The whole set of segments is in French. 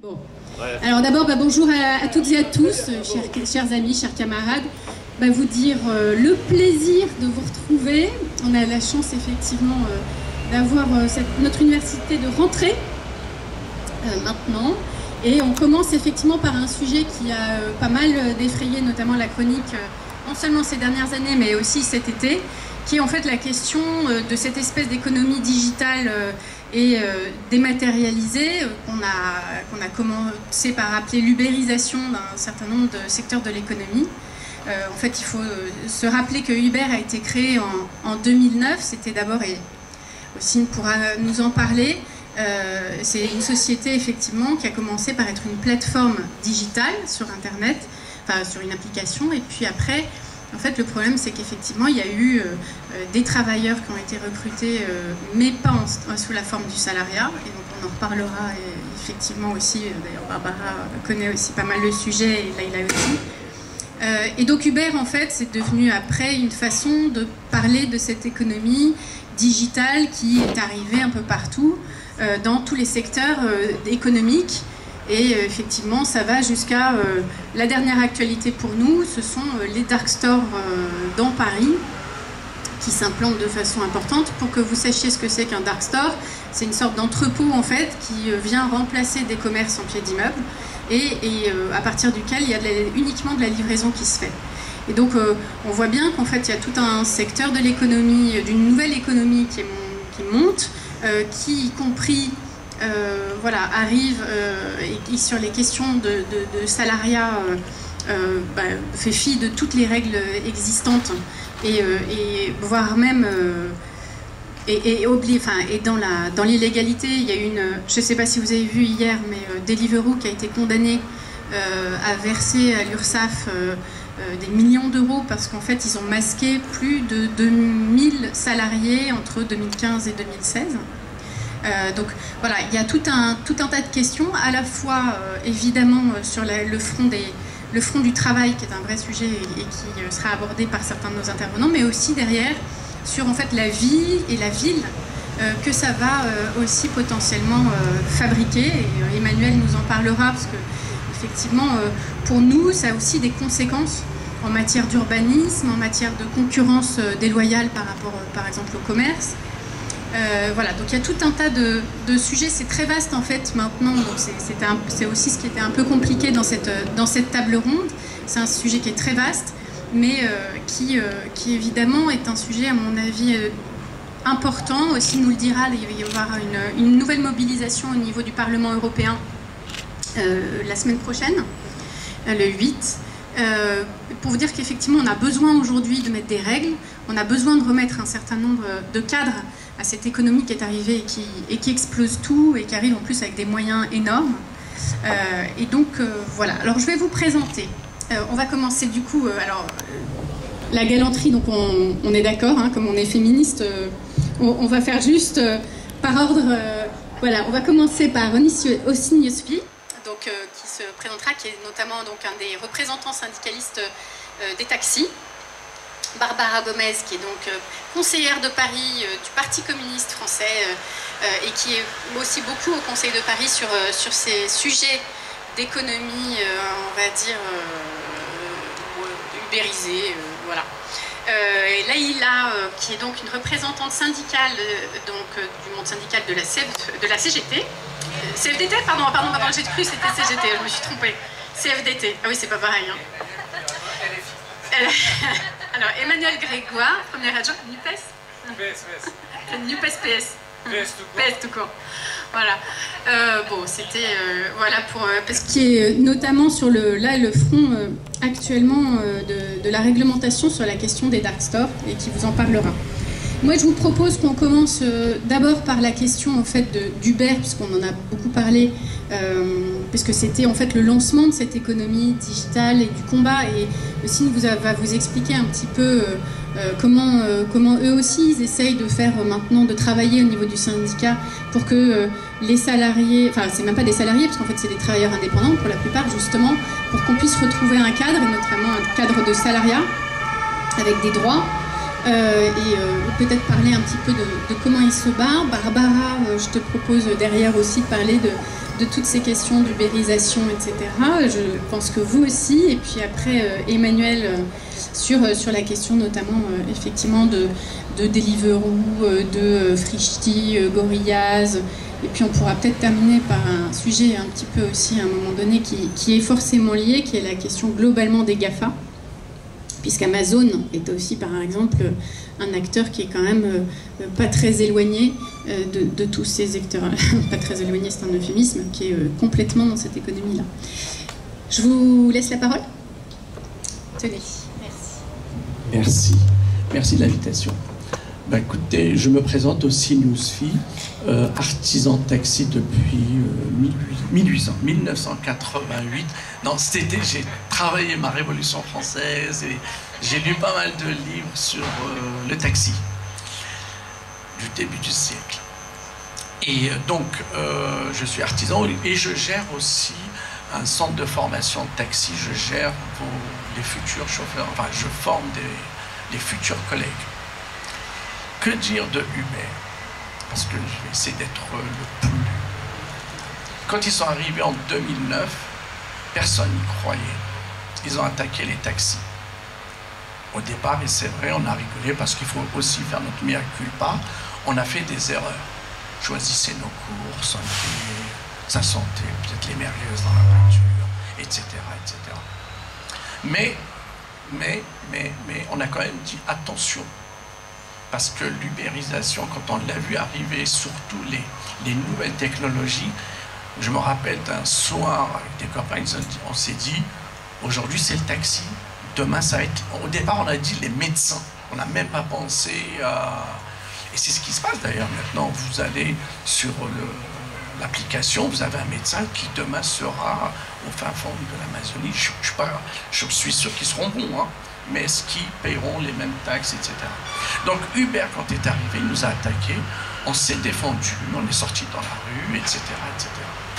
Bon. Alors d'abord, bonjour à toutes et à tous, chers amis, chers camarades. Vous dire le plaisir de vous retrouver. On a la chance effectivement d'avoir notre université de rentrée maintenant. Et on commence effectivement par un sujet qui a pas mal défrayé notamment la chronique, non seulement ces dernières années, mais aussi cet été, qui est en fait la question de cette espèce d'économie digitale et dématérialisée qu'on a commencé par appeler l'ubérisation d'un certain nombre de secteurs de l'économie. En fait, il faut se rappeler que Uber a été créé en 2009. C'était d'abord, et Ossine pourra nous en parler, c'est une société effectivement qui a commencé par être une plateforme digitale sur Internet, enfin sur une application, et puis après, en fait, le problème c'est qu'effectivement il y a eu des travailleurs qui ont été recrutés, mais pas sous la forme du salariat, et donc on en reparlera effectivement aussi, d'ailleurs Barbara connaît aussi pas mal le sujet, et Laïla aussi. Et donc Uber, en fait, c'est devenu après une façon de parler de cette économie digitale qui est arrivée un peu partout, dans tous les secteurs économiques. Et effectivement, ça va jusqu'à la dernière actualité pour nous, ce sont les dark stores dans Paris qui s'implantent de façon importante. Pour que vous sachiez ce que c'est qu'un dark store, c'est une sorte d'entrepôt en fait qui vient remplacer des commerces en pied d'immeuble et à partir duquel il y a uniquement de la livraison qui se fait. Et donc on voit bien qu'en fait il y a tout un secteur de l'économie, d'une nouvelle économie qui monte, qui y compris arrive et sur les questions de salariat fait fi de toutes les règles existantes et voire même et dans l'illégalité. Il y a une, je ne sais pas si vous avez vu hier, mais Deliveroo qui a été condamné à verser à l'URSSAF des millions d'euros parce qu'en fait ils ont masqué plus de 2000 salariés entre 2015 et 2016. Donc voilà, il y a tout un tas de questions, à la fois évidemment sur le front du travail qui est un vrai sujet et qui sera abordé par certains de nos intervenants, mais aussi derrière sur en fait la vie et la ville que ça va aussi potentiellement fabriquer. Et Emmanuel nous en parlera parce que effectivement pour nous ça a aussi des conséquences en matière d'urbanisme, en matière de concurrence déloyale par rapport par exemple au commerce. Voilà, donc il y a tout un tas de sujets, c'est très vaste en fait maintenant, donc c'est aussi ce qui était un peu compliqué dans cette table ronde. C'est un sujet qui est très vaste, mais qui évidemment est un sujet à mon avis important. Aussi nous le dira, il va y avoir une nouvelle mobilisation au niveau du Parlement européen la semaine prochaine, le 8. Pour vous dire qu'effectivement on a besoin aujourd'hui de mettre des règles, on a besoin de remettre un certain nombre de cadres à cette économie qui est arrivée et qui explose tout et qui arrive en plus avec des moyens énormes. Et donc voilà, alors je vais vous présenter. On va commencer du coup, la galanterie, donc on est d'accord, hein, comme on est féministe, on va faire juste par ordre. Voilà, on va commencer par Ossine Yosfi, donc qui se présentera, qui est notamment donc un des représentants syndicalistes des taxis. Barbara Gomez, qui est donc conseillère de Paris du Parti communiste français et qui est aussi beaucoup au Conseil de Paris sur ces sujets d'économie, on va dire, ubérisée, voilà. Et Laïla, qui est donc une représentante syndicale du monde syndical de la CGT. CFDT, pardon, j'ai cru que c'était CGT, je me suis trompée. CFDT, ah oui, c'est pas pareil. Hein. Alors, Emmanuel Grégoire, premier adjoint, NUPES NUPES PS. PS tout court. Voilà. Bon, c'était voilà parce qu'il est notamment sur le front actuellement de la réglementation sur la question des dark stores et qui vous en parlera. Moi, je vous propose qu'on commence d'abord par la question en fait d'Uber, puisqu'on en a beaucoup parlé, puisque c'était en fait le lancement de cette économie digitale et du combat. Et Ossine va vous expliquer un petit peu comment eux aussi ils essayent de faire maintenant, de travailler au niveau du syndicat pour que les salariés, enfin c'est même pas des salariés parce qu'en fait c'est des travailleurs indépendants pour la plupart justement, pour qu'on puisse retrouver un cadre, et notamment un cadre de salariat avec des droits. Et peut-être parler un petit peu de comment il se bat. Barbara, je te propose derrière aussi de parler de toutes ces questions d'ubérisation, etc. Je pense que vous aussi, et puis après Emmanuel sur la question notamment effectivement de Deliveroo, de Frishti, Gorillaz, et puis on pourra peut-être terminer par un sujet un petit peu aussi à un moment donné qui est forcément lié, qui est la question globalement des GAFA, puisqu'Amazon est aussi par exemple un acteur qui est quand même pas très éloigné de tous ces acteurs, pas très éloigné, c'est un euphémisme, qui est complètement dans cette économie-là. Je vous laisse la parole. Tenez, merci. Merci. Merci de l'invitation. Bah, écoutez, je me présente aussi, Yousfi, artisan de taxi depuis 1988. Non, cet été, j'ai travaillé ma Révolution française et j'ai lu pas mal de livres sur le taxi du début du siècle. Et donc, je suis artisan et je gère aussi un centre de formation de taxi. Je gère les futurs chauffeurs, enfin, je forme les futurs collègues. Que dire de Uber? Parce que je vais essayer d'être le plus... Quand ils sont arrivés en 2009, personne n'y croyait. Ils ont attaqué les taxis. Au départ, et c'est vrai, on a rigolé parce qu'il faut aussi faire notre mea culpa, on a fait des erreurs. Choisissez nos courses, ça sentait peut-être les merguez dans la voiture, etc., etc. Mais on a quand même dit attention. Parce que l'ubérisation, quand on l'a vu arriver, surtout les nouvelles technologies, je me rappelle d'un soir avec des copains, on s'est dit, aujourd'hui c'est le taxi, demain ça va être... Au départ on a dit les médecins, on n'a même pas pensé à... Et c'est ce qui se passe d'ailleurs maintenant, vous allez sur l'application, vous avez un médecin qui demain sera au fin fond de l'Amazonie, je suis sûr qu'ils seront bons, hein, mais est-ce qu'ils paieront les mêmes taxes, etc. Donc Uber, quand il est arrivé, il nous a attaqués, on s'est défendu, on est sorti dans la rue, etc., etc.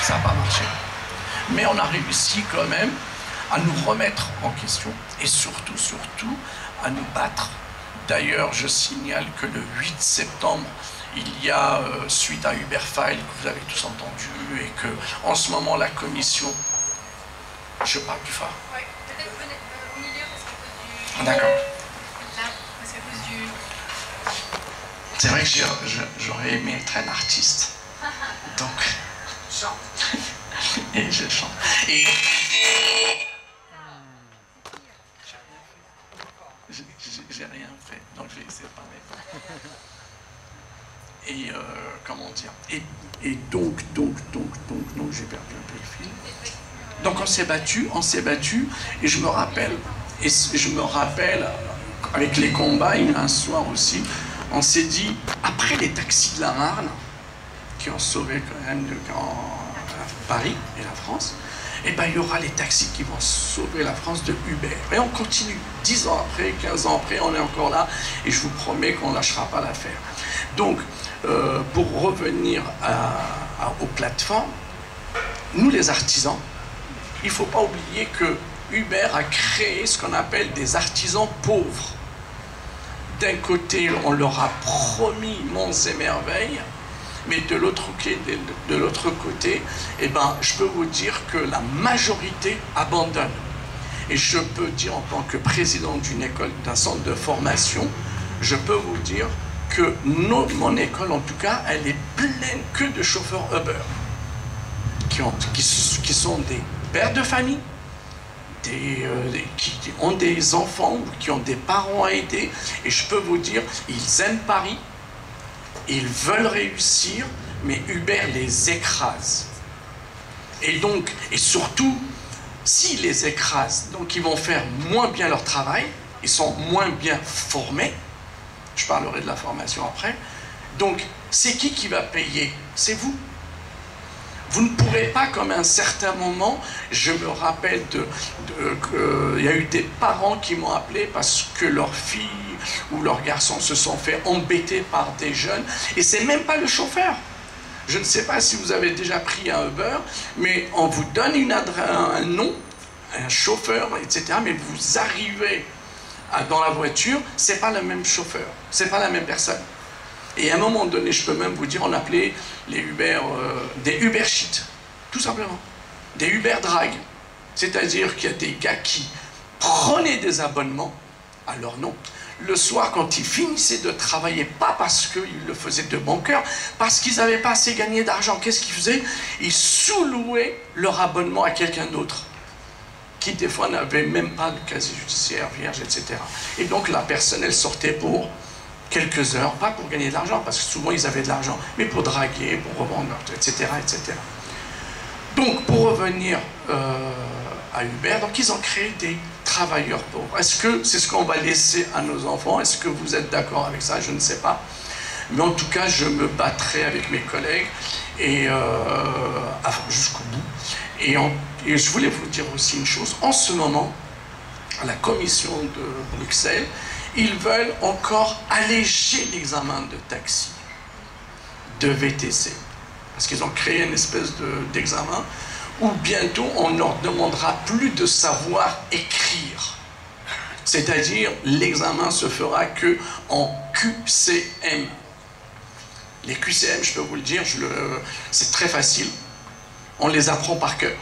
Ça n'a pas marché. Mais on a réussi quand même à nous remettre en question et surtout à nous battre. D'ailleurs, je signale que le 8 septembre, il y a, suite à Uberfile, que vous avez tous entendu, et que en ce moment la commission... Je parle plus fort. Oui, peut-être au milieu, parce qu'à cause du... D'accord. Là, parce qu'à cause du... C'est vrai que j'aurais aimé être un artiste. Donc... Chante. Et je chante. Et... J'ai rien fait, donc je vais essayer de parler. Et comment dire, et donc j'ai perdu un peu le fil. Donc on s'est battu, et je me rappelle, avec les combats, un soir aussi, on s'est dit, après les taxis de la Marne, qui ont sauvé quand même Paris et la France, et ben il y aura les taxis qui vont sauver la France de Uber. Et on continue, 10 ans après, 15 ans après, on est encore là, et je vous promets qu'on ne lâchera pas l'affaire. Donc, pour revenir aux plateformes, nous les artisans, il ne faut pas oublier que Uber a créé ce qu'on appelle des artisans pauvres. D'un côté, on leur a promis monts et merveilles, mais de l'autre côté, eh ben, je peux vous dire que la majorité abandonne. Et je peux dire, en tant que président d'une école, d'un centre de formation, je peux vous dire que mon école, en tout cas, elle est pleine que de chauffeurs Uber, qui sont des pères de famille, qui ont des enfants, qui ont des parents à aider, et je peux vous dire, ils aiment Paris, ils veulent réussir, mais Uber les écrase. Et donc, et surtout, s'ils les écrasent, donc ils vont faire moins bien leur travail, ils sont moins bien formés, je parlerai de la formation après, donc c'est qui va payer? C'est vous. Vous ne pourrez pas, comme à un certain moment, je me rappelle il y a eu des parents qui m'ont appelé parce que leurs filles ou leurs garçons se sont fait embêter par des jeunes, et c'est même pas le chauffeur. Je ne sais pas si vous avez déjà pris un Uber, mais on vous donne un nom, un chauffeur, etc., mais vous arrivez dans la voiture, c'est pas le même chauffeur, c'est pas la même personne. Et à un moment donné, je peux même vous dire, on appelait les Uber, des Uber Sheets. tout simplement. Des Uber Drag, c'est-à-dire qu'il y a des gars qui prenaient des abonnements à leur nom. Le soir, quand ils finissaient de travailler, pas parce qu'ils le faisaient de bon cœur, parce qu'ils n'avaient pas assez gagné d'argent, qu'est-ce qu'ils faisaient? Ils sous-louaient leur abonnement à quelqu'un d'autre, qui des fois n'avait même pas de casier judiciaire vierge, etc. Et donc la personne, elle sortait pour quelques heures, pas pour gagner de l'argent, parce que souvent ils avaient de l'argent, mais pour draguer, pour revendre, etc., etc. Donc, pour revenir à Uber, donc ils ont créé des travailleurs pauvres. Est-ce que c'est ce qu'on va laisser à nos enfants? Est-ce que vous êtes d'accord avec ça? Je ne sais pas. Mais en tout cas, je me battrai avec mes collègues et jusqu'au bout. Et je voulais vous dire aussi une chose. En ce moment, à la commission de Bruxelles, ils veulent encore alléger l'examen de taxi, de VTC. Parce qu'ils ont créé une espèce d'examen où bientôt on ne leur demandera plus de savoir écrire. C'est-à-dire, l'examen se fera que en QCM. Les QCM, je peux vous le dire, c'est très facile. On les apprend par cœur.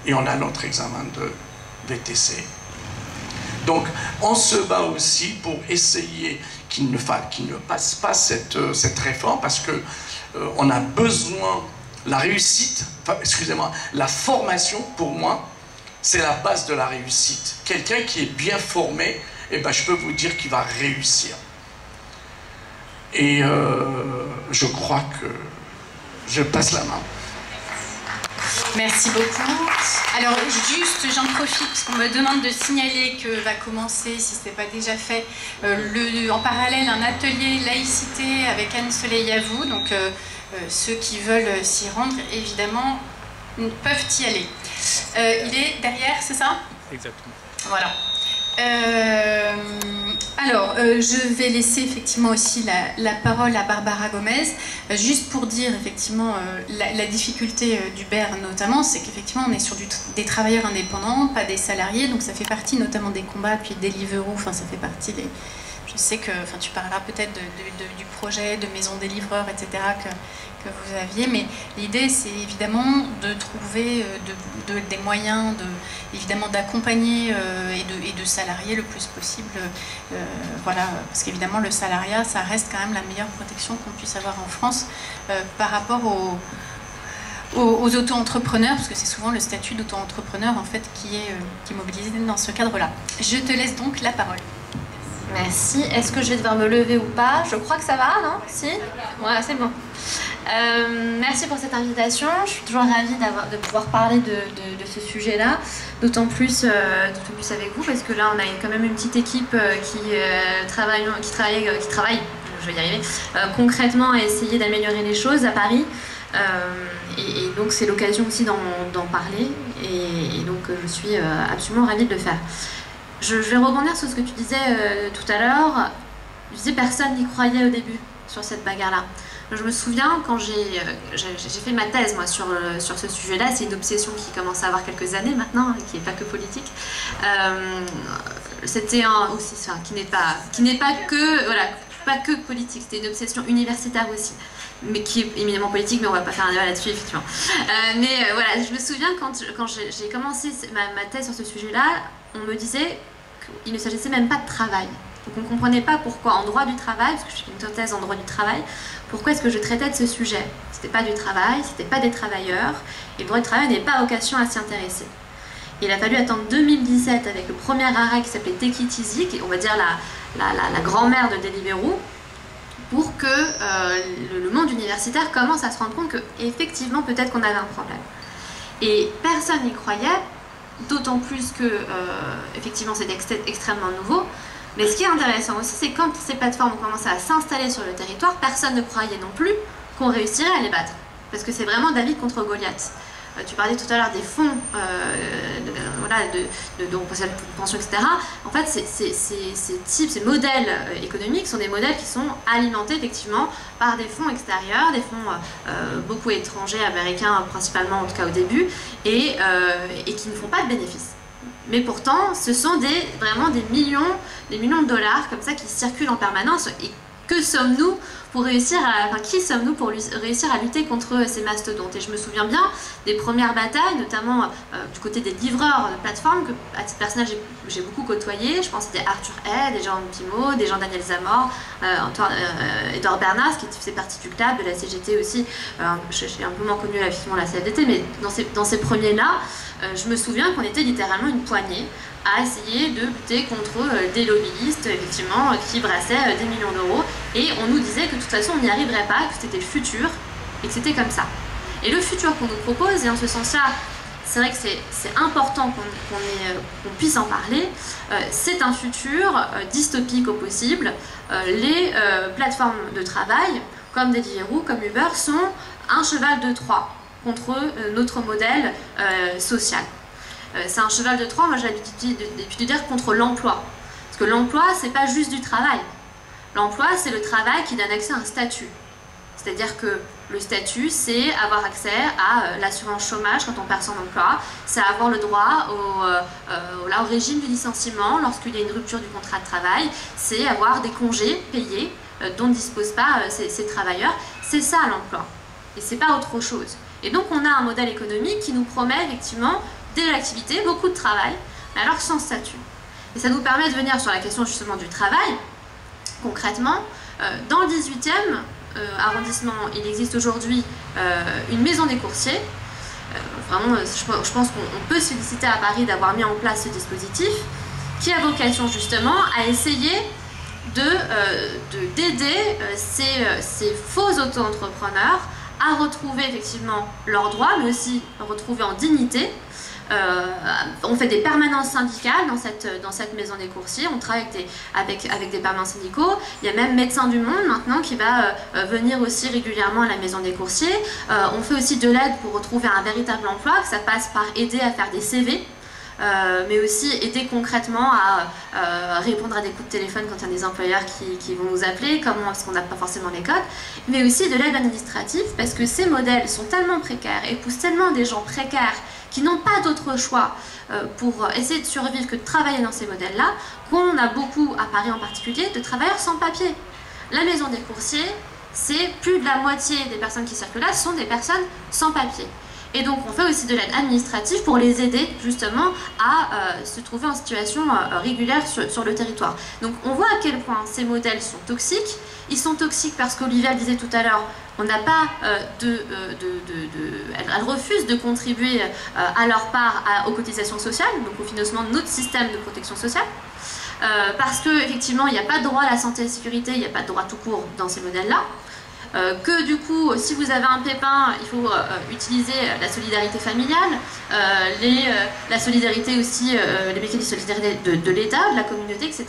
Et on a notre examen de VTC. Donc, on se bat aussi pour essayer qu'il ne passe pas cette réforme, parce que on a besoin, la réussite, excusez-moi, la formation, pour moi, c'est la base de la réussite. Quelqu'un qui est bien formé, eh ben, je peux vous dire qu'il va réussir. Et je crois que je passe la main. Merci beaucoup. Alors juste, j'en profite parce qu'on me demande de signaler que va commencer, si ce n'est pas déjà fait, en parallèle un atelier laïcité avec Anne-Soleil Yavou. Donc ceux qui veulent s'y rendre, évidemment, peuvent y aller. Il est derrière, c'est ça? Exactement. Voilà. Alors, je vais laisser effectivement aussi la parole à Barbara Gomez, juste pour dire effectivement la difficulté d'Uber notamment, c'est qu'effectivement on est sur des travailleurs indépendants, pas des salariés, donc ça fait partie notamment des combats, puis Deliveroo, enfin ça fait partie des... Je sais que tu parleras peut-être du projet de maison des livreurs, etc. que vous aviez, mais l'idée c'est évidemment de trouver des moyens évidemment d'accompagner et de salarier le plus possible, voilà, parce qu'évidemment le salariat ça reste quand même la meilleure protection qu'on puisse avoir en France par rapport aux auto-entrepreneurs, parce que c'est souvent le statut d'auto-entrepreneur en fait qui est mobilisé dans ce cadre-là. Je te laisse donc la parole. Merci. Est-ce que je vais devoir me lever ou pas? Je crois que ça va, non? Si? Ouais, c'est bon. Merci pour cette invitation. Je suis toujours ravie de pouvoir parler de ce sujet-là, d'autant plus avec vous, parce que là, on a quand même une petite équipe qui travaille, je vais y arriver, concrètement à essayer d'améliorer les choses à Paris. Et donc, c'est l'occasion aussi d'en parler. Et donc, je suis absolument ravie de le faire. Je vais rebondir sur ce que tu disais tout à l'heure. Je disais personne n'y croyait au début sur cette bagarre-là. Je me souviens quand j'ai fait ma thèse moi, sur ce sujet-là, c'est une obsession qui commence à avoir quelques années maintenant, qui n'est pas que politique. C'était qui n'est pas que politique, c'était une obsession universitaire aussi, mais qui est éminemment politique, mais on va pas faire un débat là-dessus effectivement. Voilà, je me souviens quand j'ai commencé ma thèse sur ce sujet-là, on me disait qu'il ne s'agissait même pas de travail. Donc on ne comprenait pas pourquoi en droit du travail, parce que je fais une thèse en droit du travail, pourquoi est-ce que je traitais de ce sujet. C'était pas du travail, c'était pas des travailleurs, et le droit du travail n'avait pas vocation à s'y intéresser. Et il a fallu attendre 2017 avec le premier arrêt qui s'appelait Take It Easy, qui est, on va dire la grand-mère de Deliveroo, pour que le monde universitaire commence à se rendre compte qu'effectivement peut-être qu'on avait un problème. Et personne n'y croyait, d'autant plus que effectivement c'était extrêmement nouveau. Mais ce qui est intéressant aussi, c'est quand ces plateformes ont commencé à s'installer sur le territoire, personne ne croyait non plus qu'on réussirait à les battre. Parce que c'est vraiment David contre Goliath. Tu parlais tout à l'heure des fonds, de pension, etc. En fait, ces modèles économiques sont des modèles qui sont alimentés effectivement par des fonds extérieurs, des fonds beaucoup étrangers, américains principalement en tout cas au début, et qui ne font pas de bénéfices. Mais pourtant, ce sont vraiment des millions de dollars comme ça qui circulent en permanence et que sommes-nous pour réussir à, enfin, qui sommes-nous pour réussir à lutter contre ces mastodontes? Et je me souviens bien des premières batailles, notamment du côté des livreurs de plateforme, que à titre personnel j'ai beaucoup côtoyé. Je pense que c'était Arthur Hay, des gens Pimo, des gens Daniel Zamor, Edouard Bernard, qui faisait partie du club, de la CGT aussi. J'ai un peu moins connu effectivement la CFDT, mais dans ces premiers-là, je me souviens qu'on était littéralement une poignée à essayer de lutter contre des lobbyistes, effectivement, qui brassaient des millions d'euros. Et on nous disait que de toute façon, on n'y arriverait pas, que c'était le futur, et que c'était comme ça. Et le futur qu'on nous propose, et en ce sens-là, c'est vrai que c'est important qu'on puisse en parler, c'est un futur dystopique au possible. Les plateformes de travail, comme Deliveroo, comme Uber, sont un cheval de Troie contre notre modèle social. C'est un cheval de Troie, moi j'ai l'habitude de dire, contre l'emploi. Parce que l'emploi, c'est pas juste du travail. L'emploi, c'est le travail qui donne accès à un statut. C'est-à-dire que le statut, c'est avoir accès à l'assurance chômage quand on perd son emploi, c'est avoir le droit au régime du licenciement lorsqu'il y a une rupture du contrat de travail, c'est avoir des congés payés dont ne disposent pas ces travailleurs. C'est ça l'emploi. Et c'est pas autre chose. Et donc on a un modèle économique qui nous promet effectivement de l'activité, beaucoup de travail, mais alors sans statut. Et ça nous permet de venir sur la question justement du travail. Concrètement, dans le 18e arrondissement, il existe aujourd'hui une maison des coursiers. Vraiment, je pense qu'on peut se féliciter à Paris d'avoir mis en place ce dispositif qui a vocation justement à essayer d'aider ces faux auto-entrepreneurs à retrouver effectivement leurs droits, mais aussi retrouver en dignité. On fait des permanences syndicales dans cette maison des coursiers, on travaille avec des permanents syndicaux. Il y a même Médecins du Monde maintenant qui va venir aussi régulièrement à la maison des coursiers. On fait aussi de l'aide pour retrouver un véritable emploi, que ça passe par aider à faire des CV, mais aussi aider concrètement à répondre à des coups de téléphone quand il y a des employeurs qui vont nous appeler, parce qu'on n'a pas forcément les codes, mais aussi de l'aide administrative, parce que ces modèles sont tellement précaires et poussent tellement des gens précaires qui n'ont pas d'autre choix pour essayer de survivre que de travailler dans ces modèles-là, qu'on a beaucoup, à Paris en particulier, de travailleurs sans papier. La maison des coursiers, c'est plus de la moitié des personnes qui circulent là sont des personnes sans papier. Et donc on fait aussi de l'aide administrative pour les aider justement à se trouver en situation régulière sur le territoire. Donc on voit à quel point ces modèles sont toxiques. Ils sont toxiques parce qu'Olivia le disait tout à l'heure, on n'a pas elles refusent de contribuer à leur part aux cotisations sociales, donc au financement de notre système de protection sociale. Parce qu'effectivement, il n'y a pas de droit à la santé et à la sécurité, il n'y a pas de droit tout court dans ces modèles-là. Que du coup, si vous avez un pépin, il faut utiliser la solidarité familiale, la solidarité aussi, les mécanismes de solidarité de l'État, de la communauté, etc.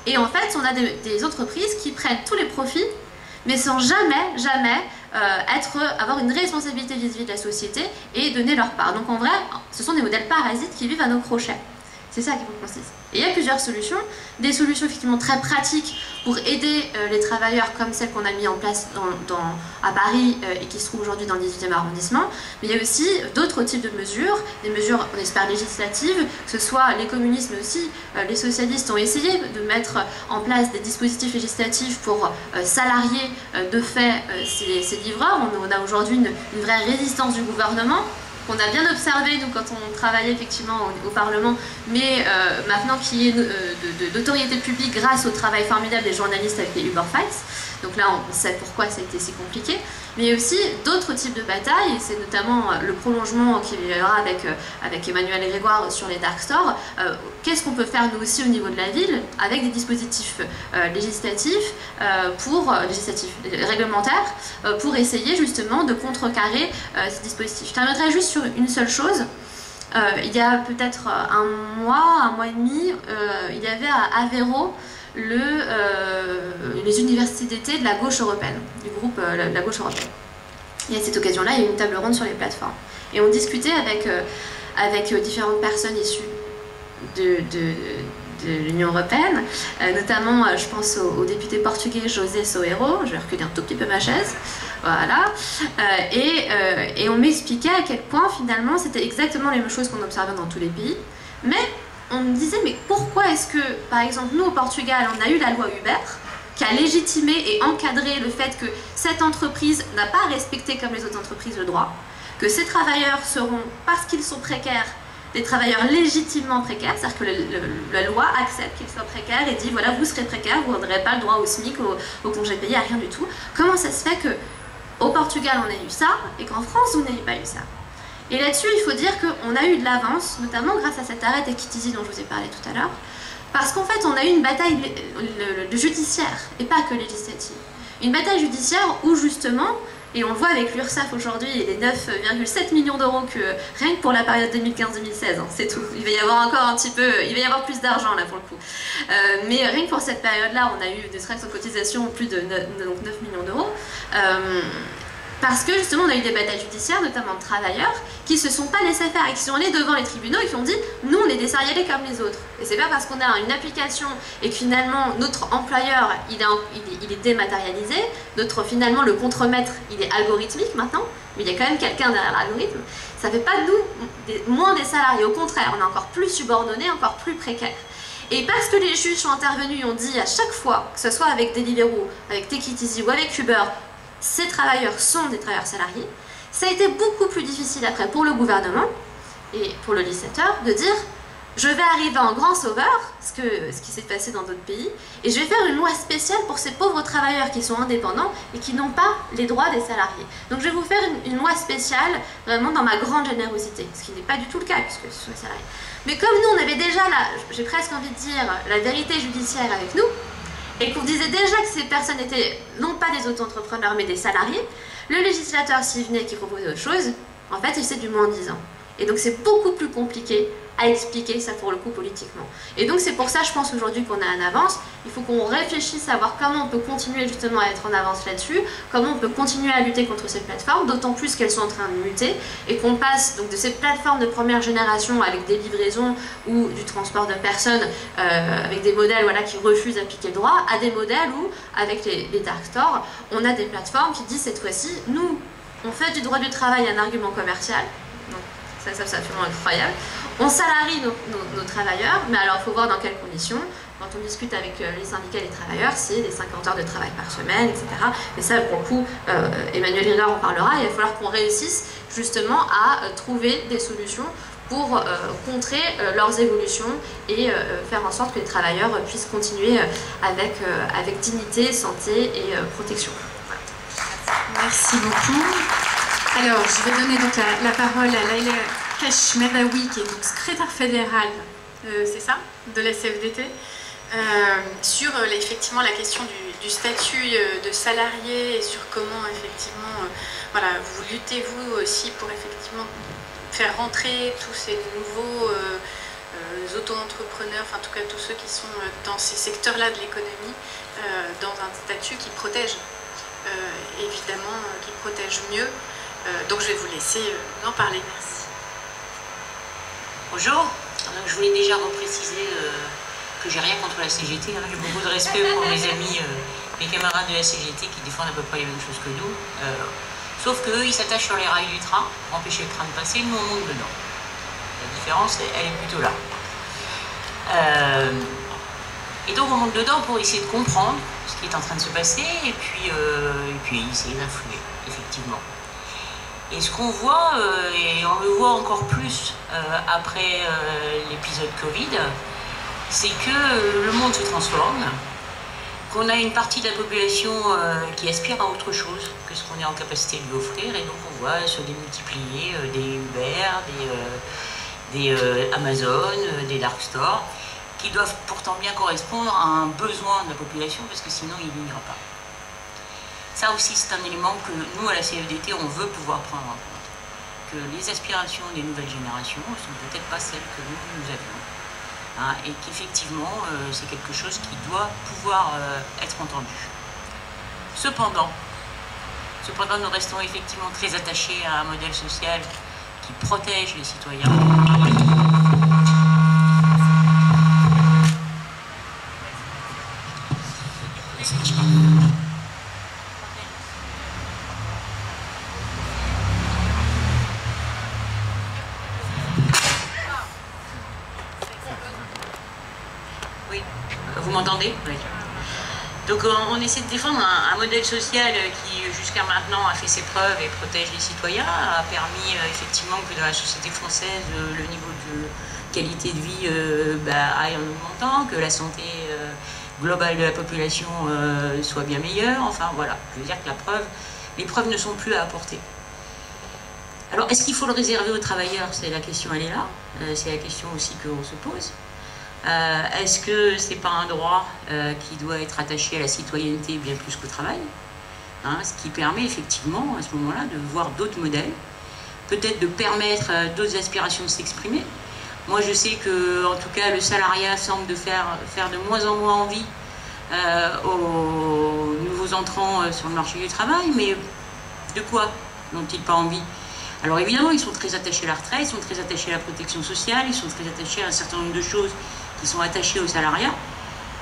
Et en fait, on a des entreprises qui prennent tous les profits, mais sans jamais avoir une responsabilité vis-à-vis de la société et donner leur part. Donc en vrai, ce sont des modèles parasites qui vivent à nos crochets. C'est ça qu'il faut qu'on se dise. Et il y a plusieurs solutions, des solutions effectivement très pratiques pour aider les travailleurs comme celles qu'on a mis en place à Paris et qui se trouvent aujourd'hui dans le 18e arrondissement. Mais il y a aussi d'autres types de mesures, des mesures, on espère, législatives, que ce soit les communistes mais aussi les socialistes ont essayé de mettre en place des dispositifs législatifs pour salarier de fait ces livreurs. On a aujourd'hui une vraie résistance du gouvernement, qu'on a bien observé nous quand on travaillait effectivement au Parlement, mais maintenant qui est d'autorité publique grâce au travail formidable des journalistes avec les Uber Fights. Donc là on sait pourquoi ça a été si compliqué. Mais il y a aussi d'autres types de batailles, et c'est notamment le prolongement qu'il y aura avec Emmanuel Grégoire sur les dark stores. Qu'est-ce qu'on peut faire nous aussi au niveau de la ville avec des dispositifs législatifs, réglementaires, pour essayer justement de contrecarrer ces dispositifs. Je terminerai juste sur une seule chose. Il y a peut-être un mois et demi, il y avait à Aveiro les universités d'été de la gauche européenne, du groupe la gauche européenne. Et à cette occasion-là, il y a eu une table ronde sur les plateformes. Et on discutait avec différentes personnes issues de l'Union européenne, notamment je pense au député portugais José Soeiro. Je vais reculer un tout petit peu ma chaise, voilà, et on m'expliquait à quel point finalement c'était exactement les mêmes choses qu'on observait dans tous les pays, mais on me disait mais pourquoi est-ce que par exemple nous au Portugal on a eu la loi Uber qui a légitimé et encadré le fait que cette entreprise n'a pas respecté comme les autres entreprises le droit, que ces travailleurs seront, parce qu'ils sont précaires, des travailleurs légitimement précaires, c'est-à-dire que la loi accepte qu'ils soient précaires et dit voilà, vous serez précaires, vous n'aurez pas le droit au SMIC, au congé payé, à rien du tout. Comment ça se fait qu'au Portugal on a eu ça et qu'en France vous n'avez pas eu ça? Et là-dessus, il faut dire qu'on a eu de l'avance, notamment grâce à cet arrêt Ekitizi dont je vous ai parlé tout à l'heure, parce qu'en fait, on a eu une bataille judiciaire, et pas que législative. Une bataille judiciaire où, justement, et on le voit avec l'URSSAF aujourd'hui, et les 9,7 millions d'euros que, rien que pour la période 2015-2016, hein, c'est tout. Il va y avoir encore un petit peu, il va y avoir plus d'argent là pour le coup. Mais rien que pour cette période-là, on a eu des frais de cotisation plus de 9 millions d'euros. Parce que justement on a eu des batailles judiciaires, notamment de travailleurs, qui se sont pas laissés faire et qui sont allés devant les tribunaux et qui ont dit nous on est des salariés comme les autres. Et c'est pas parce qu'on a une application et que finalement notre employeur il est dématérialisé, finalement le contremaître il est algorithmique maintenant, mais il y a quand même quelqu'un derrière l'algorithme. Ça fait pas de nous moins des salariés, au contraire on est encore plus subordonnés, encore plus précaires. Et parce que les juges sont intervenus et ont dit à chaque fois, que ce soit avec Deliveroo, avec Ekitizi ou avec Uber, ces travailleurs sont des travailleurs salariés, ça a été beaucoup plus difficile après pour le gouvernement et pour le législateur de dire je vais arriver en grand sauveur, ce qui s'est passé dans d'autres pays, et je vais faire une loi spéciale pour ces pauvres travailleurs qui sont indépendants et qui n'ont pas les droits des salariés. Donc je vais vous faire une loi spéciale vraiment dans ma grande générosité, ce qui n'est pas du tout le cas puisque ce sont les salariés. Mais comme nous on avait déjà j'ai presque envie de dire, la vérité judiciaire avec nous, et qu'on disait déjà que ces personnes étaient non pas des auto-entrepreneurs mais des salariés, le législateur s'il venait et qui proposait autre chose, en fait il faisait du moins-disant. Et donc c'est beaucoup plus compliqué à expliquer ça pour le coup politiquement. Et donc c'est pour ça je pense aujourd'hui qu'on a en avance, il faut qu'on réfléchisse à voir comment on peut continuer justement à être en avance là-dessus, comment on peut continuer à lutter contre ces plateformes, d'autant plus qu'elles sont en train de muter, et qu'on passe donc de ces plateformes de première génération avec des livraisons ou du transport de personnes avec des modèles voilà, qui refusent d'appliquer le droit, à des modèles où avec les dark stores, on a des plateformes qui disent cette fois-ci, nous on fait du droit du travail un argument commercial, donc ça c'est absolument incroyable. On salarie nos travailleurs, mais alors il faut voir dans quelles conditions. Quand on discute avec les syndicats des travailleurs, c'est des 50 heures de travail par semaine, etc. Mais ça, pour le coup, Emmanuel Rivard en parlera, il va falloir qu'on réussisse justement à trouver des solutions pour contrer leurs évolutions et faire en sorte que les travailleurs puissent continuer avec dignité, santé et protection. Voilà. Merci beaucoup. Alors, je vais donner donc la parole à Laïla Keshmerdaoui, qui est donc secrétaire fédérale, c'est ça, de la CFDT, sur effectivement la question du statut de salarié et sur comment effectivement, voilà, vous luttez vous aussi pour effectivement faire rentrer tous ces nouveaux auto-entrepreneurs, enfin en tout cas tous ceux qui sont dans ces secteurs-là de l'économie, dans un statut qui protège, évidemment, qui protège mieux. Donc je vais vous laisser en parler. Merci. Bonjour. Alors, je voulais déjà repréciser que j'ai rien contre la CGT. Hein. J'ai beaucoup de respect pour mes amis, mes camarades de la CGT qui défendent à peu près les mêmes choses que nous. Sauf qu'eux, ils s'attachent sur les rails du train pour empêcher le train de passer. Nous, on monte dedans. La différence, elle est plutôt là. Et donc, on monte dedans pour essayer de comprendre ce qui est en train de se passer et puis essayer d'influer, effectivement. Et ce qu'on voit, et on le voit encore plus après l'épisode Covid, c'est que le monde se transforme, qu'on a une partie de la population qui aspire à autre chose que ce qu'on est en capacité de lui offrir, et donc on voit se démultiplier des Uber, des Amazon, des dark stores, qui doivent pourtant bien correspondre à un besoin de la population, parce que sinon il n'ira pas. Ça aussi, c'est un élément que nous, à la CFDT, on veut pouvoir prendre en compte. Que les aspirations des nouvelles générations ne sont peut-être pas celles que nous avions. Hein, et qu'effectivement, c'est quelque chose qui doit pouvoir être entendu. Cependant, nous restons effectivement très attachés à un modèle social qui protège les citoyens. Vous m'entendez? Oui. Donc on essaie de défendre un modèle social qui jusqu'à maintenant a fait ses preuves et protège les citoyens, a permis effectivement que dans la société française le niveau de qualité de vie aille en augmentant, que la santé globale de la population soit bien meilleure, enfin voilà, je veux dire que les preuves ne sont plus à apporter. Alors est-ce qu'il faut le réserver aux travailleurs? C'est la question, elle est là, c'est la question aussi qu'on se pose. Est-ce que c'est pas un droit qui doit être attaché à la citoyenneté bien plus qu'au travail, hein, ce qui permet effectivement à ce moment-là de voir d'autres modèles, peut-être de permettre à d'autres aspirations de s'exprimer. Moi je sais que en tout cas le salariat semble de faire de moins en moins envie aux nouveaux entrants sur le marché du travail, mais de quoi n'ont-ils pas envie? Alors évidemment ils sont très attachés à la retraite, ils sont très attachés à la protection sociale, ils sont très attachés à un certain nombre de choses qui sont attachés au salariat,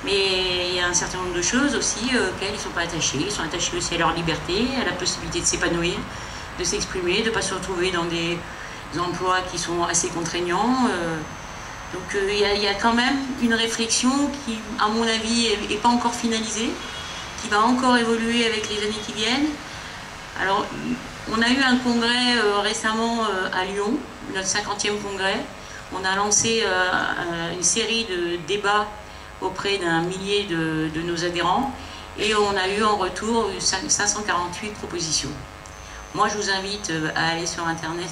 mais il y a un certain nombre de choses aussi auxquelles ils ne sont pas attachés. Ils sont attachés aussi à leur liberté, à la possibilité de s'épanouir, de s'exprimer, de ne pas se retrouver dans des emplois qui sont assez contraignants. Donc il y a quand même une réflexion qui, à mon avis, n'est pas encore finalisée, qui va encore évoluer avec les années qui viennent. Alors, on a eu un congrès récemment à Lyon, notre 50e congrès. On a lancé une série de débats auprès d'un millier de nos adhérents et on a eu en retour 548 propositions. Moi, je vous invite à aller sur Internet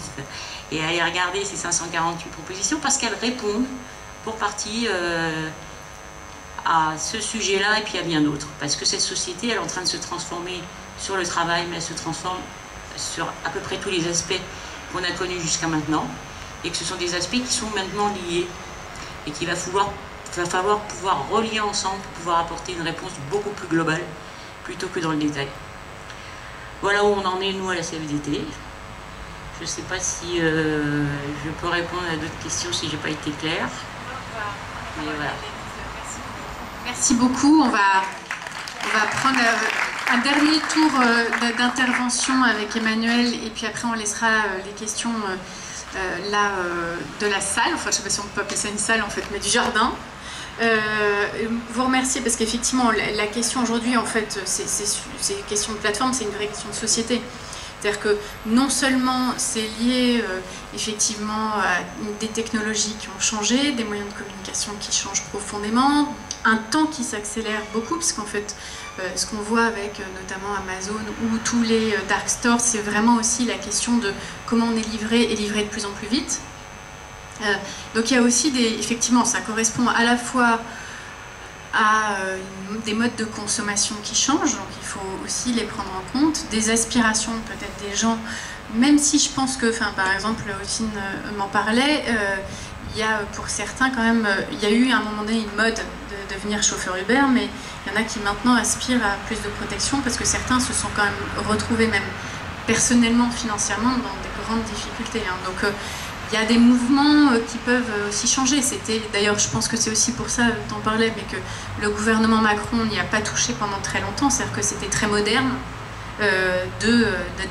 et à aller regarder ces 548 propositions parce qu'elles répondent pour partie à ce sujet-là et puis à bien d'autres. Parce que cette société, elle est en train de se transformer sur le travail, mais elle se transforme sur à peu près tous les aspects qu'on a connus jusqu'à maintenant. Et que ce sont des aspects qui sont maintenant liés et qu'il va falloir pouvoir relier ensemble pour pouvoir apporter une réponse beaucoup plus globale plutôt que dans le détail. Voilà où on en est nous à la CFDT. Je ne sais pas si je peux répondre à d'autres questions si je n'ai pas été claire. Mais voilà. Merci beaucoup. On va prendre un dernier tour d'intervention avec Emmanuel et puis après on laissera les questions de la salle, enfin je ne sais pas si on peut appeler ça une salle en fait, mais du jardin. Vous remercier parce qu'effectivement la question aujourd'hui en fait c'est une question de plateforme, c'est une vraie question de société. C'est-à-dire que non seulement c'est lié effectivement à des technologies qui ont changé, des moyens de communication qui changent profondément, un temps qui s'accélère beaucoup, parce qu'en fait ce qu'on voit avec notamment Amazon ou tous les dark stores, c'est vraiment aussi la question de comment on est livré et livré de plus en plus vite. Donc il y a aussi effectivement, ça correspond à la fois à des modes de consommation qui changent, donc il faut aussi les prendre en compte, des aspirations peut-être des gens, même si je pense que, par exemple, Othine m'en parlait, il y a pour certains quand même, il y a eu à un moment donné une mode de devenir chauffeur Uber, mais il y en a qui maintenant aspirent à plus de protection parce que certains se sont quand même retrouvés même personnellement, financièrement, dans des grandes difficultés. Hein. Donc il y a des mouvements qui peuvent aussi changer. D'ailleurs, je pense que c'est aussi pour ça, t'en parlais, mais que le gouvernement Macron n'y a pas touché pendant très longtemps. C'est-à-dire que c'était très moderne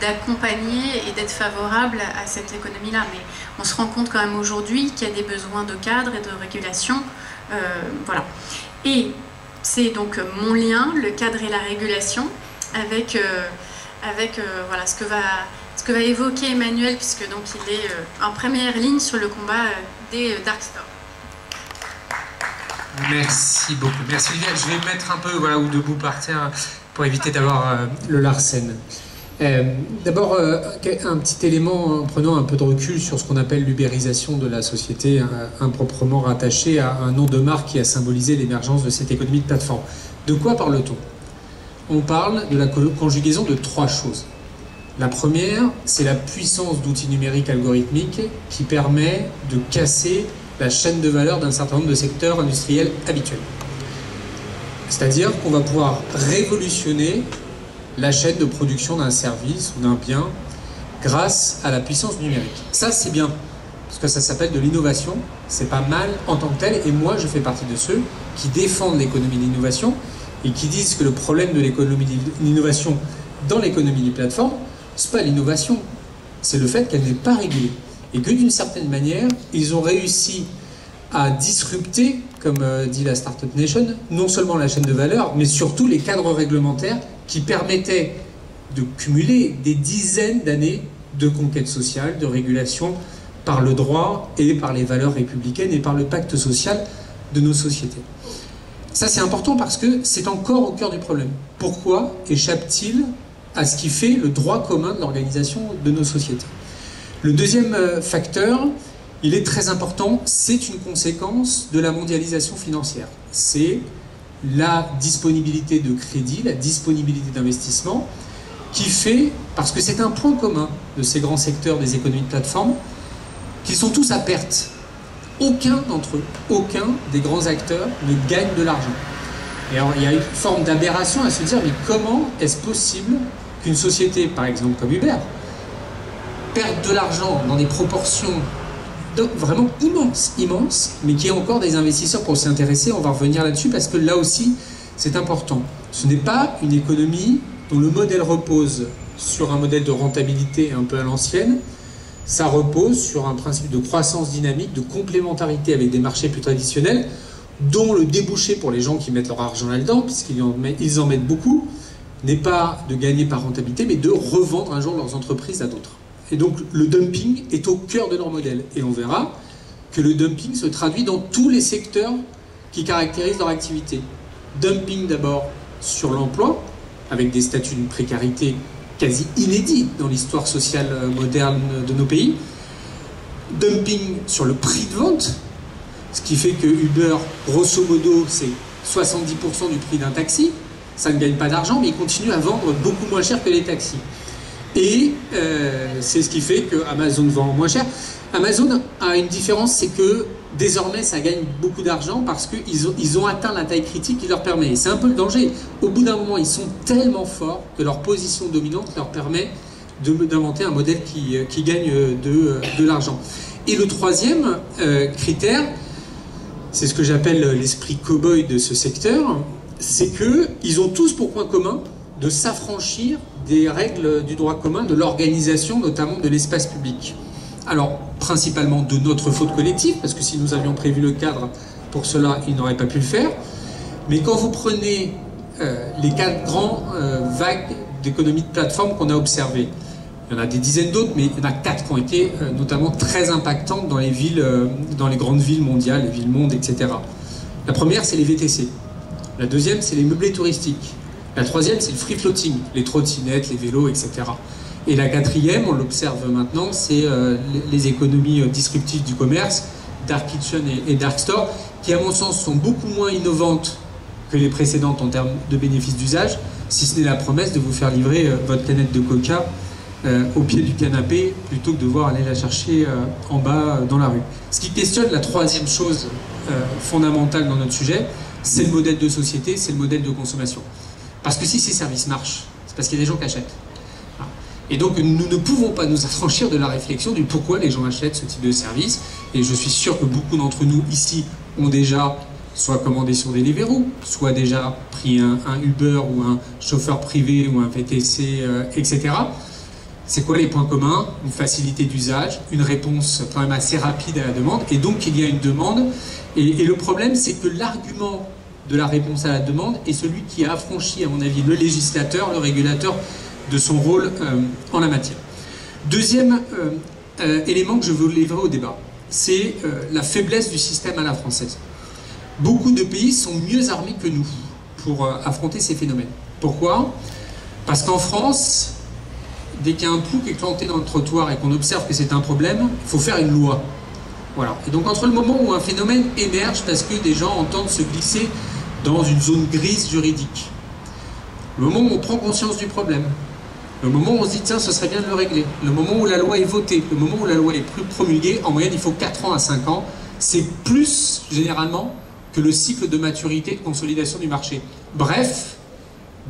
d'accompagner et d'être favorable à cette économie-là. Mais on se rend compte quand même aujourd'hui qu'il y a des besoins de cadre et de régulation. Voilà. Et c'est donc mon lien, le cadre et la régulation, avec voilà, ce que va évoquer Emmanuel, puisque donc il est en première ligne sur le combat des dark stores. Merci beaucoup. Merci Olivia. Je vais me mettre un peu ou debout par terre pour éviter d'avoir le Larsen. D'abord, un petit élément en prenant un peu de recul sur ce qu'on appelle l'ubérisation de la société, improprement rattaché à un nom de marque qui a symbolisé l'émergence de cette économie de plateforme. De quoi parle-t-on? On parle de la conjugaison de trois choses. La première, c'est la puissance d'outils numériques algorithmiques qui permet de casser la chaîne de valeur d'un certain nombre de secteurs industriels habituels. C'est-à-dire qu'on va pouvoir révolutionner la chaîne de production d'un service ou d'un bien grâce à la puissance numérique. Ça, c'est bien, parce que ça s'appelle de l'innovation, c'est pas mal en tant que tel, et moi, je fais partie de ceux qui défendent l'économie de l'innovation et qui disent que le problème de l'économie de l'innovation dans l'économie des plateformes, c'est pas l'innovation, c'est le fait qu'elle n'est pas régulée. Et que d'une certaine manière, ils ont réussi à disrupter comme dit la Startup Nation, non seulement la chaîne de valeur, mais surtout les cadres réglementaires qui permettaient de cumuler des dizaines d'années de conquête sociale, de régulation par le droit et par les valeurs républicaines et par le pacte social de nos sociétés. Ça, c'est important parce que c'est encore au cœur du problème. Pourquoi échappe-t-il à ce qui fait le droit commun de l'organisation de nos sociétés? Le deuxième facteur, il est très important, c'est une conséquence de la mondialisation financière. C'est la disponibilité de crédit, la disponibilité d'investissement, qui fait, parce que c'est un point commun de ces grands secteurs des économies de plateforme, qu'ils sont tous à perte. Aucun d'entre eux, aucun des grands acteurs ne gagne de l'argent. Et alors, il y a une forme d'aberration à se dire, mais comment est-ce possible qu'une société, par exemple comme Uber, perde de l'argent dans des proportions vraiment immenses, mais qu'il y ait encore des investisseurs pour s'y intéresser. On va revenir là-dessus parce que là aussi, c'est important. Ce n'est pas une économie dont le modèle repose sur un modèle de rentabilité un peu à l'ancienne. Ça repose sur un principe de croissance dynamique, de complémentarité avec des marchés plus traditionnels, dont le débouché pour les gens qui mettent leur argent là-dedans, puisqu'ils en mettent beaucoup, n'est pas de gagner par rentabilité, mais de revendre un jour leurs entreprises à d'autres. Et donc le dumping est au cœur de leur modèle. Et on verra que le dumping se traduit dans tous les secteurs qui caractérisent leur activité. Dumping d'abord sur l'emploi, avec des statuts de précarité quasi inédits dans l'histoire sociale moderne de nos pays. Dumping sur le prix de vente, ce qui fait que Uber, grosso modo, c'est 70% du prix d'un taxi. Ça ne gagne pas d'argent, mais il continue à vendre beaucoup moins cher que les taxis. Et c'est ce qui fait que Amazon vend moins cher. Amazon a une différence, c'est que désormais ça gagne beaucoup d'argent parce qu'ils ont atteint la taille critique qui leur permet. Et c'est un peu le danger. Au bout d'un moment, ils sont tellement forts que leur position dominante leur permet d'inventer un modèle qui gagne de l'argent. Et le troisième critère, c'est ce que j'appelle l'esprit cow-boy de ce secteur, c'est qu'ils ont tous pour point commun de s'affranchir des règles du droit commun, de l'organisation, notamment de l'espace public. Alors, principalement de notre faute collective, parce que si nous avions prévu le cadre pour cela, ils n'auraient pas pu le faire. Mais quand vous prenez les 4 grands vagues d'économie de plateforme qu'on a observées, il y en a des dizaines d'autres, mais il y en a 4 qui ont été notamment très impactantes dans les villes, dans les grandes villes mondiales, les villes-mondes, etc. La première, c'est les VTC. La deuxième, c'est les meublés touristiques. La troisième, c'est le free floating, les trottinettes, les vélos, etc. Et la quatrième, on l'observe maintenant, c'est les économies disruptives du commerce, Dark Kitchen et Dark Store, qui à mon sens sont beaucoup moins innovantes que les précédentes en termes de bénéfices d'usage, si ce n'est la promesse de vous faire livrer votre canette de coca au pied du canapé, plutôt que de devoir aller la chercher en bas dans la rue. Ce qui questionne la troisième chose fondamentale dans notre sujet, c'est le modèle de société, c'est le modèle de consommation. Parce que si ces services marchent, c'est parce qu'il y a des gens qui achètent. Et donc nous ne pouvons pas nous affranchir de la réflexion du pourquoi les gens achètent ce type de service. Et je suis sûr que beaucoup d'entre nous ici ont déjà soit commandé sur Deliveroo, soit déjà pris un Uber ou un chauffeur privé ou un VTC, etc. C'est quoi les points communs? Une facilité d'usage, une réponse quand même assez rapide à la demande, et donc il y a une demande. Et le problème, c'est que l'argument de la réponse à la demande est celui qui a affranchi, à mon avis, le législateur, le régulateur, de son rôle en la matière. Deuxième élément que je veux livrer au débat, c'est la faiblesse du système à la française. Beaucoup de pays sont mieux armés que nous pour affronter ces phénomènes. Pourquoi? Parce qu'en France, dès qu'il y a un plou qui est planté dans le trottoir et qu'on observe que c'est un problème, il faut faire une loi. Voilà. Et donc entre le moment où un phénomène émerge parce que des gens entendent se glisser dans une zone grise juridique, le moment où on prend conscience du problème, le moment où on se dit tiens ce serait bien de le régler, le moment où la loi est votée, le moment où la loi est plus promulguée, en moyenne il faut 4 ans à 5 ans, c'est plus généralement que le cycle de maturité de consolidation du marché. Bref,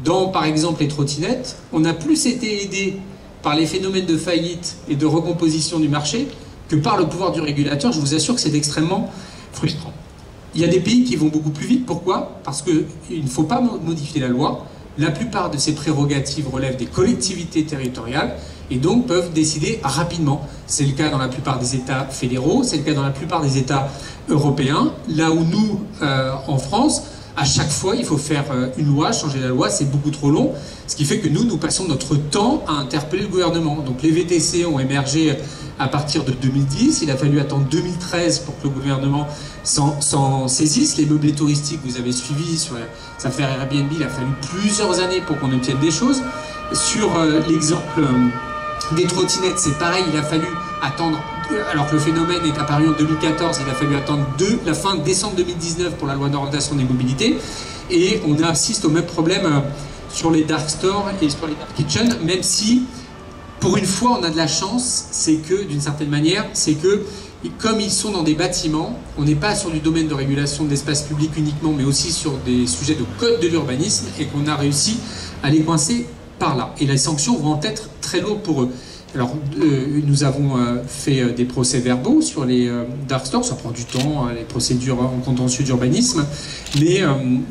dans par exemple les trottinettes, on a plus été aidé par les phénomènes de faillite et de recomposition du marché que par le pouvoir du régulateur. Je vous assure que c'est extrêmement frustrant. Il y a des pays qui vont beaucoup plus vite. Pourquoi? Parce qu'il ne faut pas modifier la loi. La plupart de ces prérogatives relèvent des collectivités territoriales. et donc peuvent décider rapidement. C'est le cas dans la plupart des États fédéraux, c'est le cas dans la plupart des États européens, là où nous, en France, à chaque fois, il faut faire une loi, changer la loi, c'est beaucoup trop long, ce qui fait que nous passons notre temps à interpeller le gouvernement. Donc les VTC ont émergé à partir de 2010, il a fallu attendre 2013 pour que le gouvernement s'en saisisse. Les meublés touristiques, vous avez suivi sur les affaires Airbnb, il a fallu plusieurs années pour qu'on obtienne des choses. Sur l'exemple des trottinettes, c'est pareil, il a fallu attendre, alors que le phénomène est apparu en 2014, il a fallu attendre la fin de décembre 2019 pour la loi d'orientation des mobilités, et on assiste au même problème sur les dark stores et sur les dark kitchens, même si, pour une fois, on a de la chance, c'est que, d'une certaine manière, c'est que, comme ils sont dans des bâtiments, on n'est pas sur du domaine de régulation de l'espace public uniquement, mais aussi sur des sujets de code de l'urbanisme, et qu'on a réussi à les coincer par là. Et les sanctions vont être très lourdes pour eux. Alors, nous avons fait des procès-verbaux sur les dark stores, ça prend du temps, les procédures en contentieux d'urbanisme,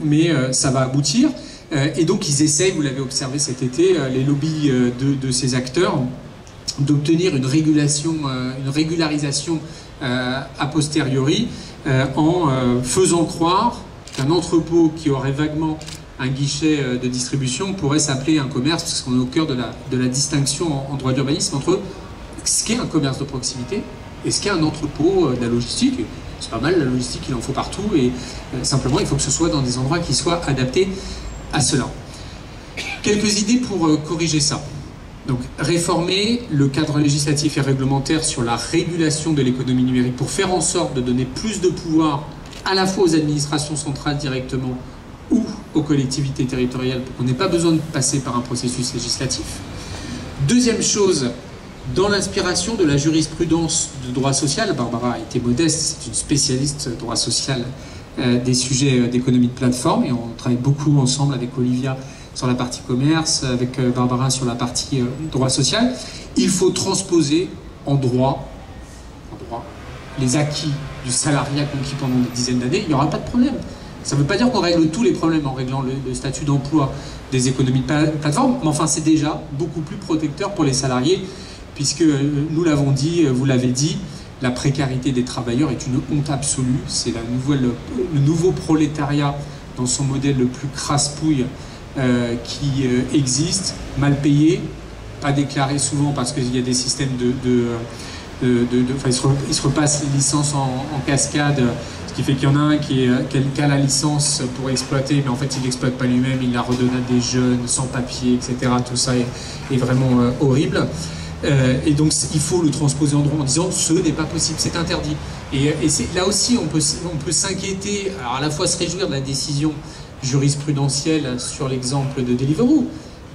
mais ça va aboutir. Et donc, ils essayent, vous l'avez observé cet été, les lobbies de ces acteurs, d'obtenir une régularisation a posteriori en faisant croire qu'un entrepôt qui aurait vaguement un guichet de distribution pourrait s'appeler un commerce, parce qu'on est au cœur de la distinction en droit d'urbanisme entre ce qu'est un commerce de proximité et ce qu'est un entrepôt de la logistique. C'est pas mal, la logistique, il en faut partout, et simplement il faut que ce soit dans des endroits qui soient adaptés à cela. Quelques idées pour corriger ça. Donc, réformer le cadre législatif et réglementaire sur la régulation de l'économie numérique pour faire en sorte de donner plus de pouvoir à la fois aux administrations centrales directement ou aux collectivités territoriales, pour qu'on n'ait pas besoin de passer par un processus législatif. Deuxième chose, dans l'inspiration de la jurisprudence de droit social, Barbara a été modeste, c'est une spécialiste de droit social des sujets d'économie de plateforme, et on travaille beaucoup ensemble avec Olivia sur la partie commerce, avec Barbara sur la partie droit social. Il faut transposer en droit les acquis du salariat conquis pendant des dizaines d'années, il n'y aura pas de problème. Ça ne veut pas dire qu'on règle tous les problèmes en réglant le statut d'emploi des économies de plateforme, mais enfin c'est déjà beaucoup plus protecteur pour les salariés, puisque nous l'avons dit, vous l'avez dit, la précarité des travailleurs est une honte absolue. C'est le nouveau prolétariat dans son modèle le plus crasse-pouille qui existe, mal payé, pas déclaré souvent parce qu'il y a des systèmes ils se repassent les licences en cascade, ce qui fait qu'il y en a un qui a la licence pour exploiter, mais en fait il n'exploite pas lui-même, il la redonne à des jeunes sans papier, etc. Tout ça est vraiment horrible. Et donc il faut le transposer en droit en disant ce n'est pas possible, c'est interdit. Et là aussi on peut s'inquiéter, alors à la fois se réjouir de la décision jurisprudentielle sur l'exemple de Deliveroo.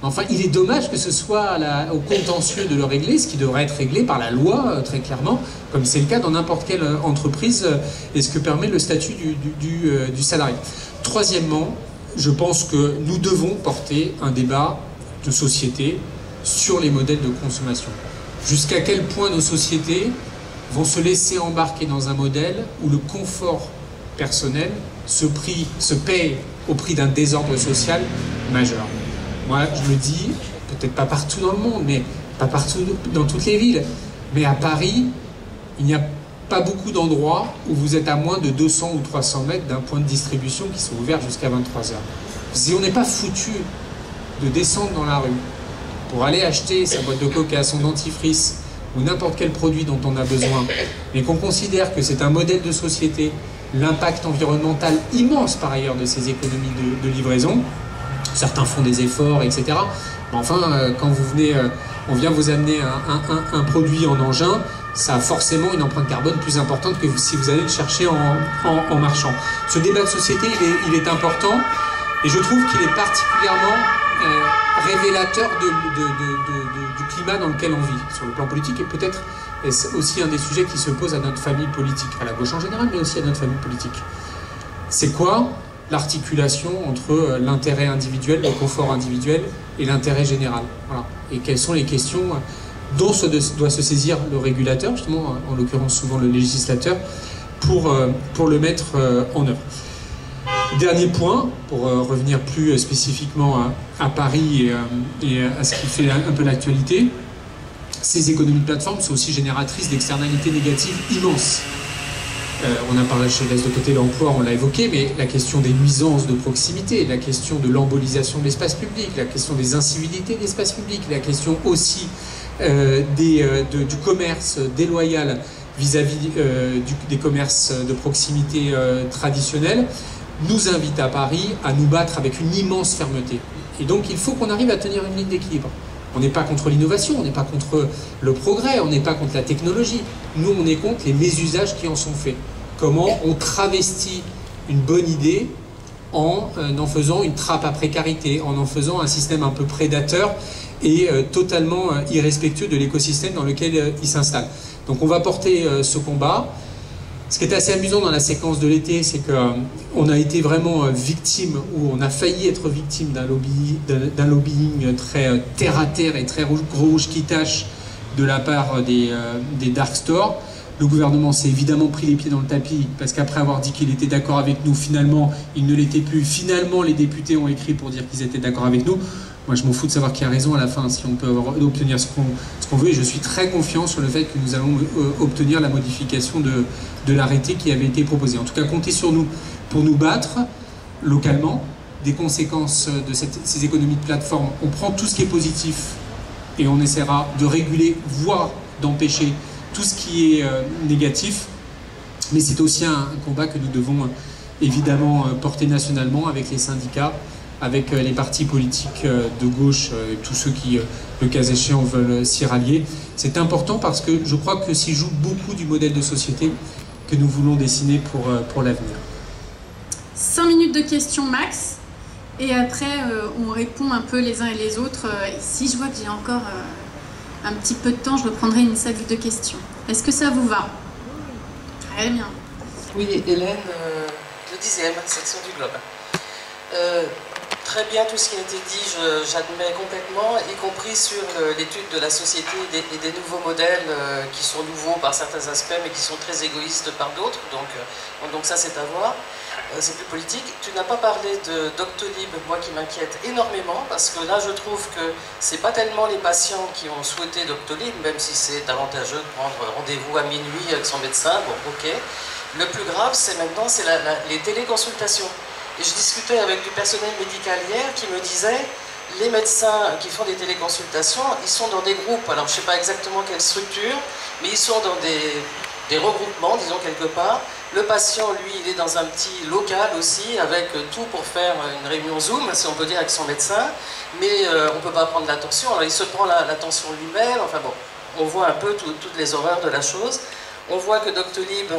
Enfin, il est dommage que ce soit au contentieux de le régler, ce qui devrait être réglé par la loi, très clairement, comme c'est le cas dans n'importe quelle entreprise, et ce que permet le statut du salarié. Troisièmement, je pense que nous devons porter un débat de société sur les modèles de consommation. Jusqu'à quel point nos sociétés vont se laisser embarquer dans un modèle où le confort personnel se paye au prix d'un désordre social majeur. Moi, je le dis, peut-être pas partout dans le monde, mais pas partout dans toutes les villes. Mais à Paris, il n'y a pas beaucoup d'endroits où vous êtes à moins de 200 ou 300 mètres d'un point de distribution qui sont ouverts jusqu'à 23h. Si on n'est pas foutu de descendre dans la rue pour aller acheter sa boîte de coca, son dentifrice ou n'importe quel produit dont on a besoin, mais qu'on considère que c'est un modèle de société, l'impact environnemental immense par ailleurs de ces économies de livraison, certains font des efforts, etc. Mais enfin, quand vous venez, on vient vous amener un produit en engin, ça a forcément une empreinte carbone plus importante que si vous allez le chercher en marchand. Ce débat de société, il est important, et je trouve qu'il est particulièrement révélateur du climat dans lequel on vit, sur le plan politique, et peut-être aussi un des sujets qui se pose à notre famille politique, à la gauche en général, mais aussi à notre famille politique. C'est quoi l'articulation entre l'intérêt individuel, le confort individuel et l'intérêt général? Voilà. Et quelles sont les questions dont doit se saisir le régulateur, justement, en l'occurrence souvent le législateur, pour le mettre en œuvre. Dernier point, pour revenir plus spécifiquement à Paris et à ce qui fait un peu l'actualité, ces économies de plateforme sont aussi génératrices d'externalités négatives immenses. On a parlé, je laisse de côté l'emploi, on l'a évoqué, mais la question des nuisances de proximité, la question de l'embolisation de l'espace public, la question des incivilités de l'espace public, la question aussi du commerce déloyal vis-à-vis des commerces de proximité traditionnels, nous invite à Paris à nous battre avec une immense fermeté. Et donc il faut qu'on arrive à tenir une ligne d'équilibre. On n'est pas contre l'innovation, on n'est pas contre le progrès, on n'est pas contre la technologie. Nous, on est contre les mésusages qui en sont faits. Comment on travestit une bonne idée en faisant une trappe à précarité, en faisant un système un peu prédateur et totalement irrespectueux de l'écosystème dans lequel il s'installe. Donc on va porter ce combat. Ce qui est assez amusant dans la séquence de l'été, c'est qu'on a été vraiment victime, ou on a failli être victime d'un lobbying très terre-à-terre et très rouge qui tâche de la part des dark stores. Le gouvernement s'est évidemment pris les pieds dans le tapis, parce qu'après avoir dit qu'il était d'accord avec nous, finalement, il ne l'était plus. Finalement, les députés ont écrit pour dire qu'ils étaient d'accord avec nous. Moi, je m'en fous de savoir qui a raison à la fin, si on peut obtenir ce qu'on veut. Et je suis très confiant sur le fait que nous allons obtenir la modification de l'arrêté qui avait été proposé. En tout cas, comptez sur nous pour nous battre localement des conséquences de ces économies de plateforme. On prend tout ce qui est positif et on essaiera de réguler, voire d'empêcher tout ce qui est négatif. Mais c'est aussi un combat que nous devons évidemment porter nationalement avec les syndicats, avec les partis politiques de gauche et tous ceux qui, le cas échéant, veulent s'y rallier. C'est important parce que je crois que s'y joue beaucoup du modèle de société que nous voulons dessiner pour l'avenir. 5 minutes de questions max, et après on répond un peu les uns et les autres. Si je vois que j'ai encore un petit peu de temps, je reprendrai une salve de questions. Est-ce que ça vous va? Très bien. Oui, Hélène, le 10e, section du Globe. Très bien, tout ce qui a été dit, j'admets complètement, y compris sur l'étude de la société et des nouveaux modèles qui sont nouveaux par certains aspects, mais qui sont très égoïstes par d'autres. Donc ça, c'est à voir. C'est plus politique. Tu n'as pas parlé de Doctolib, moi qui m'inquiète énormément, parce que là, je trouve que c'est pas tellement les patients qui ont souhaité Doctolib, même si c'est avantageux de prendre rendez-vous à minuit avec son médecin. Bon, ok. Le plus grave, c'est maintenant, les téléconsultations. Et je discutais avec du personnel médical hier qui me disait, les médecins qui font des téléconsultations, ils sont dans des groupes, alors je ne sais pas exactement quelle structure, mais ils sont dans des regroupements, disons quelque part. Le patient, lui, il est dans un petit local aussi, avec tout pour faire une réunion Zoom, si on peut dire, avec son médecin, mais on ne peut pas prendre l'attention, alors il se prend l'attention lui-même, enfin bon, on voit un peu toutes les horreurs de la chose. On voit que Doctolib,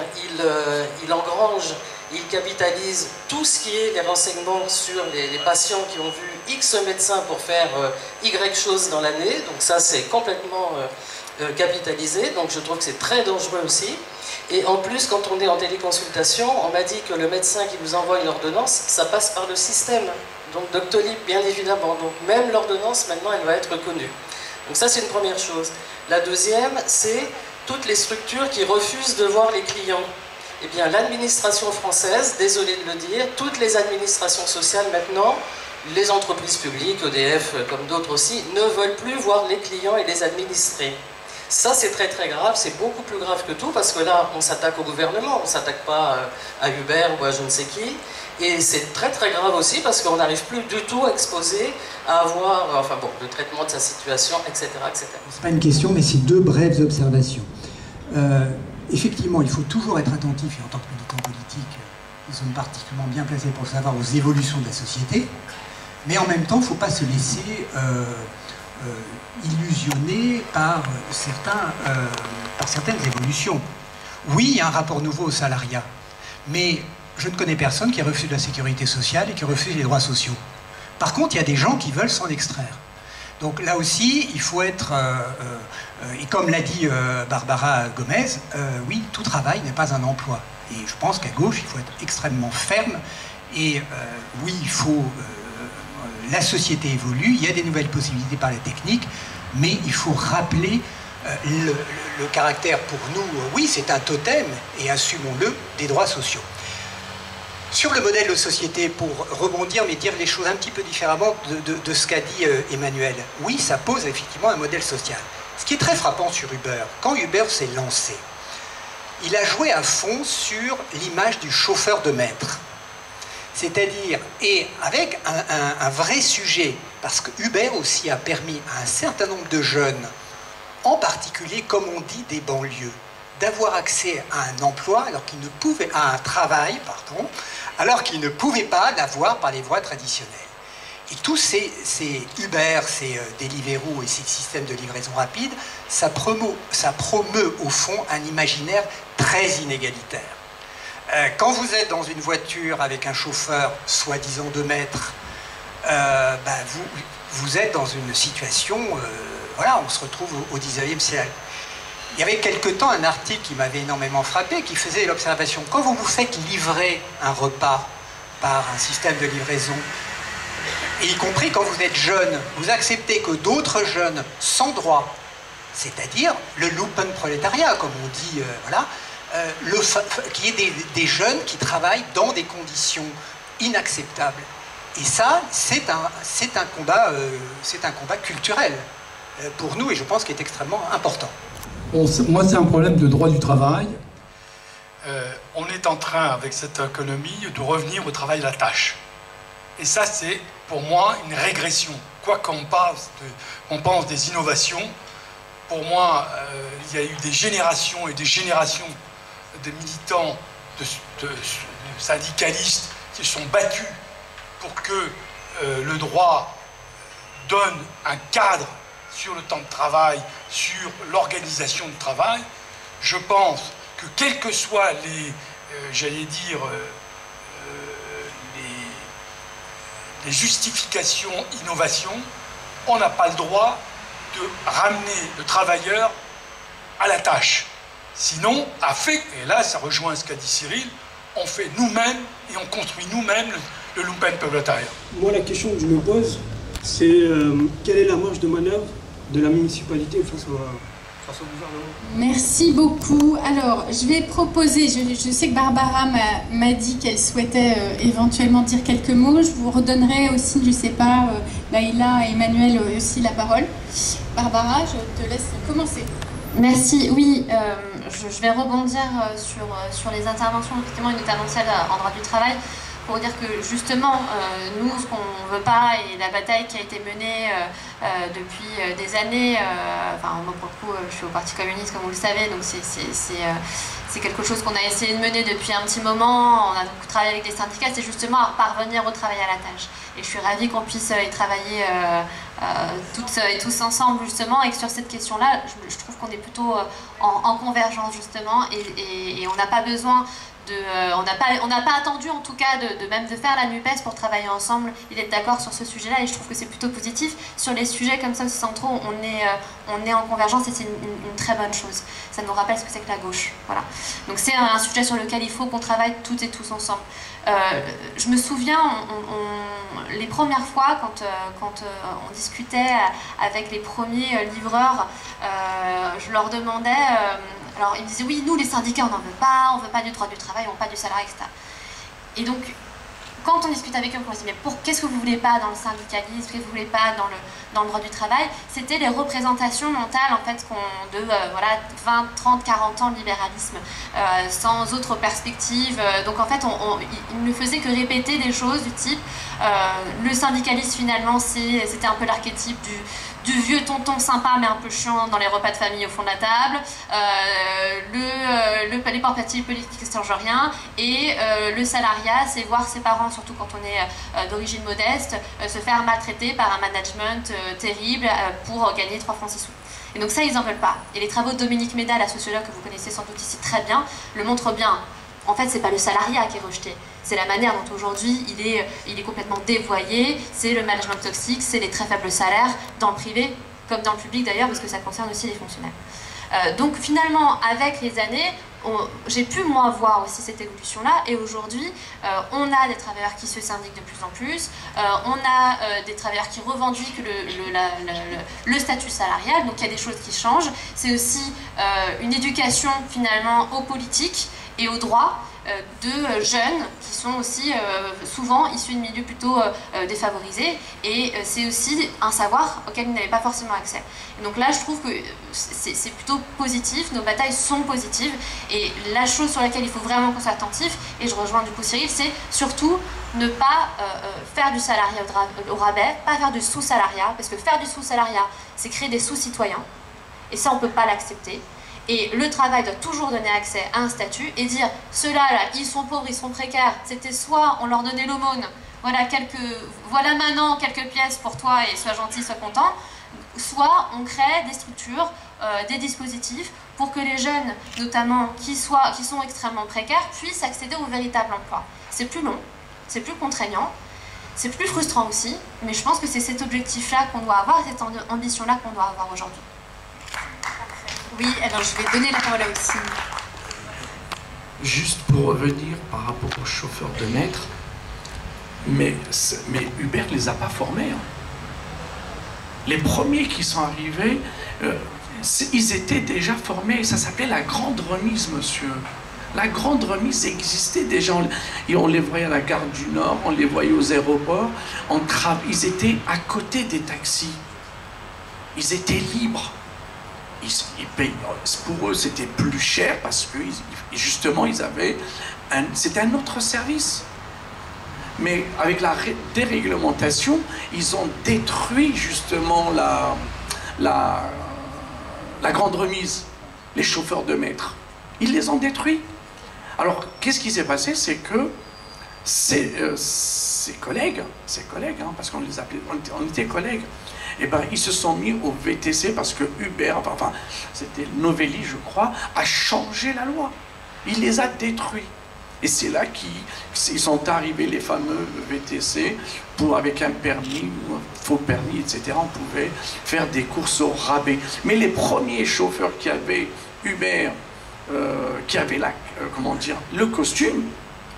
il engrange, il capitalise tout ce qui est les renseignements sur les patients qui ont vu X médecins pour faire Y choses dans l'année. Donc ça, c'est complètement capitalisé. Donc je trouve que c'est très dangereux aussi. Et en plus, quand on est en téléconsultation, on m'a dit que le médecin qui nous envoie une ordonnance, ça passe par le système. Donc Doctolib, bien évidemment. Donc même l'ordonnance, maintenant, elle va être connue. Donc ça, c'est une première chose. La deuxième, c'est toutes les structures qui refusent de voir les clients. Eh bien, l'administration française, désolé de le dire, toutes les administrations sociales maintenant, les entreprises publiques, EDF, comme d'autres aussi, ne veulent plus voir les clients et les administrés. Ça, c'est très très grave, c'est beaucoup plus grave que tout, parce que là, on s'attaque au gouvernement, on ne s'attaque pas à Uber ou à je ne sais qui. Et c'est très très grave aussi, parce qu'on n'arrive plus du tout à exposer, à avoir, enfin bon, le traitement de sa situation, etc. etc. C'est pas une question, mais c'est deux brèves observations. Effectivement, il faut toujours être attentif, et en tant que militants politiques, nous sommes particulièrement bien placés pour savoir aux évolutions de la société, mais en même temps, il ne faut pas se laisser illusionner par certaines évolutions. Oui, il y a un rapport nouveau au salariat, mais je ne connais personne qui refuse la sécurité sociale et qui refuse les droits sociaux. Par contre, il y a des gens qui veulent s'en extraire. Donc là aussi, il faut être, et comme l'a dit Barbara Gomez, oui, tout travail n'est pas un emploi. Et je pense qu'à gauche, il faut être extrêmement ferme. Et oui, il faut... la société évolue, il y a des nouvelles possibilités par la technique, mais il faut rappeler le caractère pour nous, oui, c'est un totem, et assumons-le, des droits sociaux. Sur le modèle de société, pour rebondir, mais dire les choses un petit peu différemment de ce qu'a dit Emmanuel, oui, ça pose effectivement un modèle social. Ce qui est très frappant sur Uber, quand Uber s'est lancé, il a joué à fond sur l'image du chauffeur de maître. C'est-à-dire, et avec un vrai sujet, parce que Uber aussi a permis à un certain nombre de jeunes, en particulier, comme on dit, des banlieues, d'avoir accès à un emploi alors qu'ils ne pouvaient, à un travail, pardon, alors qu'ils ne pouvaient pas l'avoir par les voies traditionnelles. Et tous ces Uber, ces Deliveroo et ces systèmes de livraison rapide, ça promeut au fond un imaginaire très inégalitaire. Quand vous êtes dans une voiture avec un chauffeur soi-disant de maître, vous êtes dans une situation, voilà, on se retrouve au 19e siècle. Il y avait quelque temps un article qui m'avait énormément frappé, qui faisait l'observation, quand vous vous faites livrer un repas par un système de livraison, et y compris quand vous êtes jeune, vous acceptez que d'autres jeunes sans droit, c'est-à-dire le lumpenprolétariat, comme on dit, voilà, qu'il y ait des jeunes qui travaillent dans des conditions inacceptables. Et ça, c'est un combat culturel pour nous, et je pense qu'il est extrêmement important. Moi, c'est un problème de droit du travail. On est en train, avec cette économie, de revenir au travail à la tâche. Et ça, c'est pour moi une régression. Quoi qu'on pense des innovations, pour moi, il y a eu des générations et des générations de militants, de syndicalistes qui se sont battus pour que le droit donne un cadre sur le temps de travail, sur l'organisation du travail. Je pense que quelles que soient les, les justifications, innovations, on n'a pas le droit de ramener le travailleur à la tâche. Sinon, et là ça rejoint ce qu'a dit Cyril, on fait nous-mêmes et on construit nous-mêmes le lumpenprolétariat. Moi, la question que je me pose, c'est quelle est la marge de manœuvre de la municipalité face au gouvernement? Merci beaucoup. Alors, je vais proposer, je sais que Barbara m'a dit qu'elle souhaitait éventuellement dire quelques mots. Je vous redonnerai aussi, je ne sais pas, Laïla et Emmanuel aussi la parole. Barbara, je te laisse commencer. Merci. Oui, je vais rebondir sur les interventions, effectivement, et notamment celle en droit du travail, pour dire que justement, nous, ce qu'on ne veut pas, et la bataille qui a été menée depuis des années, enfin, moi, pour le coup, je suis au Parti communiste, comme vous le savez, donc c'est quelque chose qu'on a essayé de mener depuis un petit moment. On a beaucoup travaillé avec des syndicats, c'est justement à parvenir au travail à la tâche. Et je suis ravie qu'on puisse y travailler toutes et tous ensemble, justement, et que sur cette question-là, je trouve qu'on est plutôt en convergence, justement, et on n'a pas besoin on n'a pas attendu en tout cas même de faire la NUPES pour travailler ensemble et d'être d'accord sur ce sujet-là, et je trouve que c'est plutôt positif. Sur les sujets comme ça aussi centraux, on est en convergence, et c'est une très bonne chose. Ça nous rappelle ce que c'est que la gauche. Voilà. Donc c'est un sujet sur lequel il faut qu'on travaille toutes et tous ensemble. Je me souviens, les premières fois, quand on discutait avec les premiers livreurs, je leur demandais... alors ils me disaient, oui, nous les syndicats on n'en veut pas du droit du travail, on veut pas du salarié, etc. Et donc, quand on discute avec eux, on se dit, mais qu'est-ce que vous voulez pas dans le syndicalisme, qu'est-ce que vous voulez pas dans le droit du travail? C'était les représentations mentales, en fait, de voilà, 20, 30, 40 ans de libéralisme, sans autre perspective. Donc en fait, il ne faisait que répéter des choses du type, le syndicalisme finalement, c'était un peu l'archétype du vieux tonton sympa mais un peu chiant dans les repas de famille au fond de la table, les partis politiques ne changent rien, et le salariat, c'est voir ses parents, surtout quand on est d'origine modeste, se faire maltraiter par un management terrible pour gagner 3 francs 6 sous. Et donc ça, ils n'en veulent pas. Et les travaux de Dominique Méda, la sociologue que vous connaissez sans doute ici très bien, le montrent bien. En fait, c'est pas le salariat qui est rejeté, c'est la manière dont aujourd'hui il est complètement dévoyé, c'est le management toxique, c'est les très faibles salaires, dans le privé, comme dans le public d'ailleurs, parce que ça concerne aussi les fonctionnaires. Donc finalement, avec les années, j'ai pu moi voir aussi cette évolution-là, et aujourd'hui, on a des travailleurs qui se syndiquent de plus en plus, on a des travailleurs qui revendiquent le statut salarial, donc il y a des choses qui changent. C'est aussi une éducation finalement aux politiques, et aux droits de jeunes qui sont aussi souvent issus de milieux plutôt défavorisés, et c'est aussi un savoir auquel ils n'avaient pas forcément accès. Et donc là, je trouve que c'est plutôt positif, nos batailles sont positives, et la chose sur laquelle il faut vraiment qu'on soit attentif, et je rejoins du coup Cyril, c'est surtout ne pas faire du salariat au rabais, pas faire du sous-salariat, parce que faire du sous-salariat, c'est créer des sous-citoyens, et ça on ne peut pas l'accepter. Et le travail doit toujours donner accès à un statut et dire ceux-là, là, ils sont pauvres, ils sont précaires. C'était soit on leur donnait l'aumône, voilà maintenant quelques pièces pour toi et sois gentil, sois content, soit on crée des structures, des dispositifs pour que les jeunes, notamment qui sont extrêmement précaires, puissent accéder au véritable emploi. C'est plus long, c'est plus contraignant, c'est plus frustrant aussi, mais je pense que c'est cet objectif-là qu'on doit avoir, cette ambition-là qu'on doit avoir aujourd'hui. Oui, alors je vais donner la parole à Ossine. Juste pour revenir par rapport aux chauffeurs de maître, mais Uber ne les a pas formés. Hein. Les premiers qui sont arrivés, ils étaient déjà formés. Ça s'appelait la grande remise, monsieur. La grande remise existait déjà. On les voyait à la gare du Nord, on les voyait aux aéroports. Ils étaient à côté des taxis. Ils étaient libres. Ils payent, pour eux c'était plus cher parce que justement c'était un autre service. Mais avec la déréglementation, ils ont détruit justement la grande remise, les chauffeurs de maître. Ils les ont détruits. Alors qu'est-ce qui s'est passé? C'est que ses collègues, hein, parce qu'on les appelait, on était collègues, et ben, ils se sont mis au VTC parce que Uber, enfin c'était Novelli je crois, a changé la loi. Il les a détruits. Et c'est là qu'ils sont arrivés les fameux VTC, avec un permis, un faux permis, etc. On pouvait faire des courses au rabais. Mais les premiers chauffeurs qui avaient Uber, qui avaient le costume,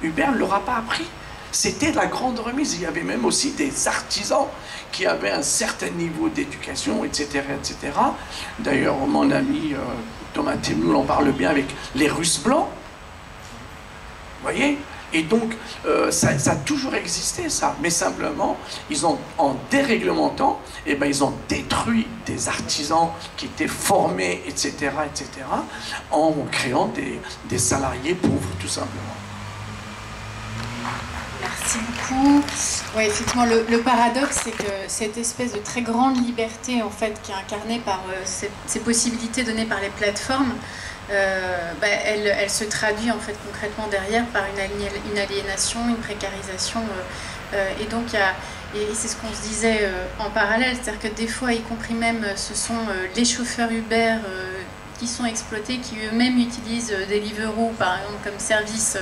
Uber ne leur a pas appris. C'était la grande remise. Il y avait même aussi des artisans qui avaient un certain niveau d'éducation, etc., etc. D'ailleurs, mon ami Thomas Temnoul en parle bien avec les Russes blancs. Vous voyez? Et donc, ça a toujours existé, ça. Mais simplement, en déréglementant, ils ont détruit des artisans qui étaient formés, etc., etc., en créant des salariés pauvres, tout simplement. Merci beaucoup. Ouais, effectivement, le paradoxe, c'est que cette espèce de très grande liberté, en fait, qui est incarnée par ces possibilités données par les plateformes, elle se traduit en fait concrètement derrière par une aliénation, une précarisation, et donc et c'est ce qu'on se disait en parallèle, c'est-à-dire que des fois, y compris même, ce sont les chauffeurs Uber qui sont exploités, qui eux-mêmes utilisent Deliveroo par exemple comme service,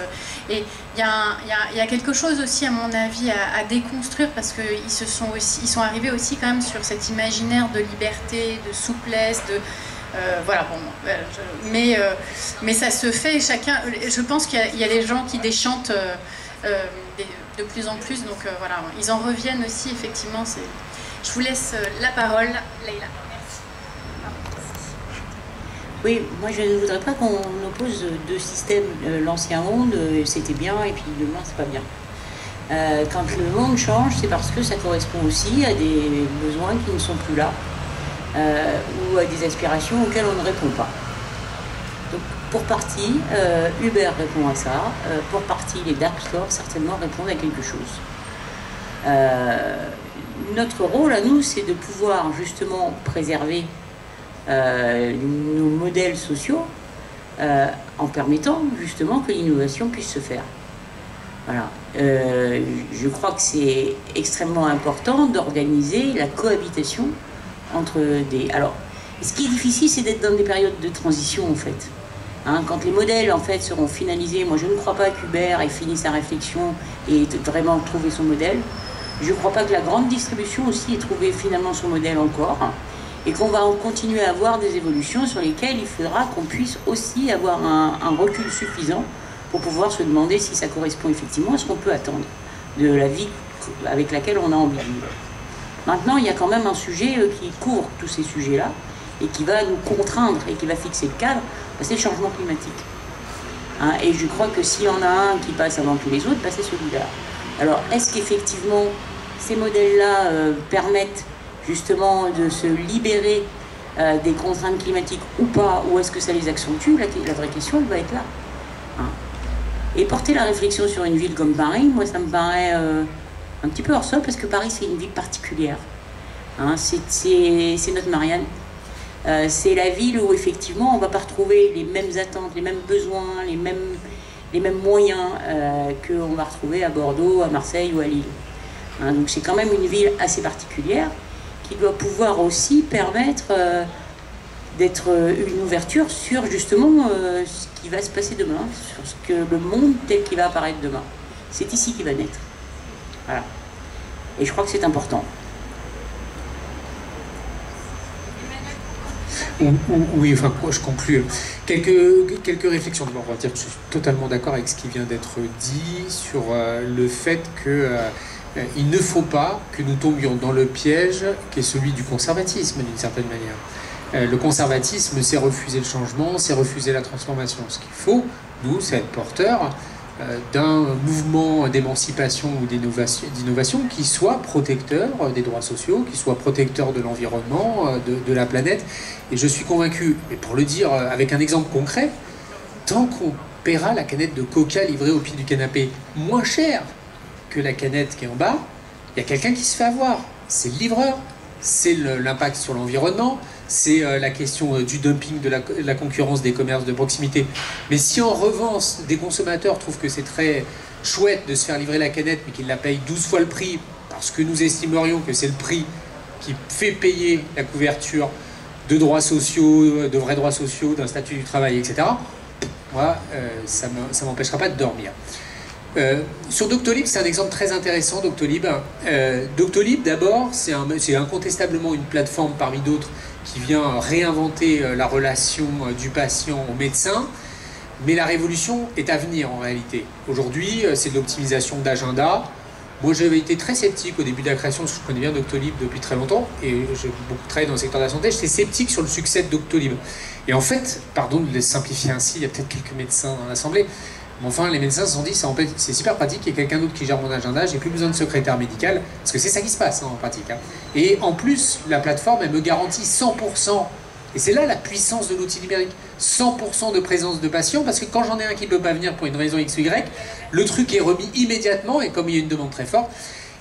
et il y a quelque chose aussi à mon avis à déconstruire, parce qu'ils sont arrivés aussi quand même sur cet imaginaire de liberté, de souplesse, voilà, bon, mais ça se fait, chacun, je pense qu'il y a des gens qui déchantent de plus en plus, donc voilà, ils en reviennent aussi, effectivement. Je vous laisse la parole, Leïla. Oui, moi je ne voudrais pas qu'on oppose deux systèmes. L'ancien monde, c'était bien, et puis demain, c'est pas bien. Quand le monde change, c'est parce que ça correspond aussi à des besoins qui ne sont plus là. Ou à des aspirations auxquelles on ne répond pas. Donc, pour partie, Uber répond à ça. Pour partie, les dark stores certainement répondent à quelque chose. Notre rôle à nous, c'est de pouvoir justement préserver nos modèles sociaux en permettant justement que l'innovation puisse se faire. Voilà. Je crois que c'est extrêmement important d'organiser la cohabitation entre des... Alors, ce qui est difficile, c'est d'être dans des périodes de transition, en fait. Hein, quand les modèles, en fait, seront finalisés, moi, je ne crois pas qu'Uber ait fini sa réflexion et ait vraiment trouvé son modèle. Je ne crois pas que la grande distribution aussi ait trouvé finalement son modèle encore. Et qu'on va continuer à avoir des évolutions sur lesquelles il faudra qu'on puisse aussi avoir un recul suffisant pour pouvoir se demander si ça correspond effectivement à ce qu'on peut attendre de la vie avec laquelle on a envie de vivre. Maintenant, il y a quand même un sujet qui couvre tous ces sujets-là et qui va nous contraindre et qui va fixer le cadre, c'est le changement climatique. Hein, et je crois que s'il y en a un qui passe avant tous les autres, bah, c'est celui-là. Alors, est-ce qu'effectivement, ces modèles-là permettent justement de se libérer des contraintes climatiques ou pas, ou est-ce que ça les accentue? La vraie question, elle va être là. Hein. Et porter la réflexion sur une ville comme Paris, moi, ça me paraît un petit peu hors sol, parce que Paris, c'est une ville particulière. Hein, c'est notre Marianne. C'est la ville où, effectivement, on ne va pas retrouver les mêmes attentes, les mêmes besoins, les mêmes moyens qu'on va retrouver à Bordeaux, à Marseille ou à Lille. Hein, donc c'est quand même une ville assez particulière qui doit pouvoir aussi permettre d'être une ouverture sur justement ce qui va se passer demain, sur ce que le monde tel qu'il va apparaître demain. C'est ici qu'il va naître. Voilà. Et je crois que c'est important. Oui, enfin, je conclue. Quelques réflexions. D'abord, on va dire que je suis totalement d'accord avec ce qui vient d'être dit sur le fait que il ne faut pas que nous tombions dans le piège qui est celui du conservatisme, d'une certaine manière. Le conservatisme, c'est refuser le changement, c'est refuser la transformation. Ce qu'il faut, nous, c'est être porteurs d'un mouvement d'émancipation ou d'innovation qui soit protecteur des droits sociaux, qui soit protecteur de l'environnement, de la planète. Et je suis convaincu, et pour le dire avec un exemple concret, tant qu'on paiera la canette de coca livrée au pied du canapé moins cher que la canette qui est en bas, il y a quelqu'un qui se fait avoir. C'est le livreur, c'est l'impact sur l'environnement, c'est la question du dumping, de la concurrence des commerces de proximité. Mais si en revanche, des consommateurs trouvent que c'est très chouette de se faire livrer la canette, mais qu'ils la payent 12 fois le prix, parce que nous estimerions que c'est le prix qui fait payer la couverture de droits sociaux, de vrais droits sociaux, d'un statut du travail, etc., moi, ça ne m'empêchera pas de dormir. Sur Doctolib, c'est un exemple très intéressant, Doctolib. Doctolib, d'abord, c'est incontestablement une plateforme parmi d'autres qui vient réinventer la relation du patient au médecin, mais la révolution est à venir en réalité. Aujourd'hui, c'est de l'optimisation d'agenda. Moi, j'avais été très sceptique au début de la création, parce que je connais bien Doctolib depuis très longtemps, et j'ai beaucoup travaillé dans le secteur de la santé, j'étais sceptique sur le succès de Doctolib. Et en fait, pardon de le simplifier ainsi, il y a peut-être quelques médecins dans l'Assemblée, mais enfin, les médecins se sont dit, c'est super pratique, il y a quelqu'un d'autre qui gère mon agenda, j'ai plus besoin de secrétaire médical, parce que c'est ça qui se passe en pratique. Hein. Et en plus, la plateforme, elle me garantit 100%, et c'est là la puissance de l'outil numérique, 100% de présence de patients, parce que quand j'en ai un qui ne peut pas venir pour une raison X ou Y, le truc est remis immédiatement, et comme il y a une demande très forte.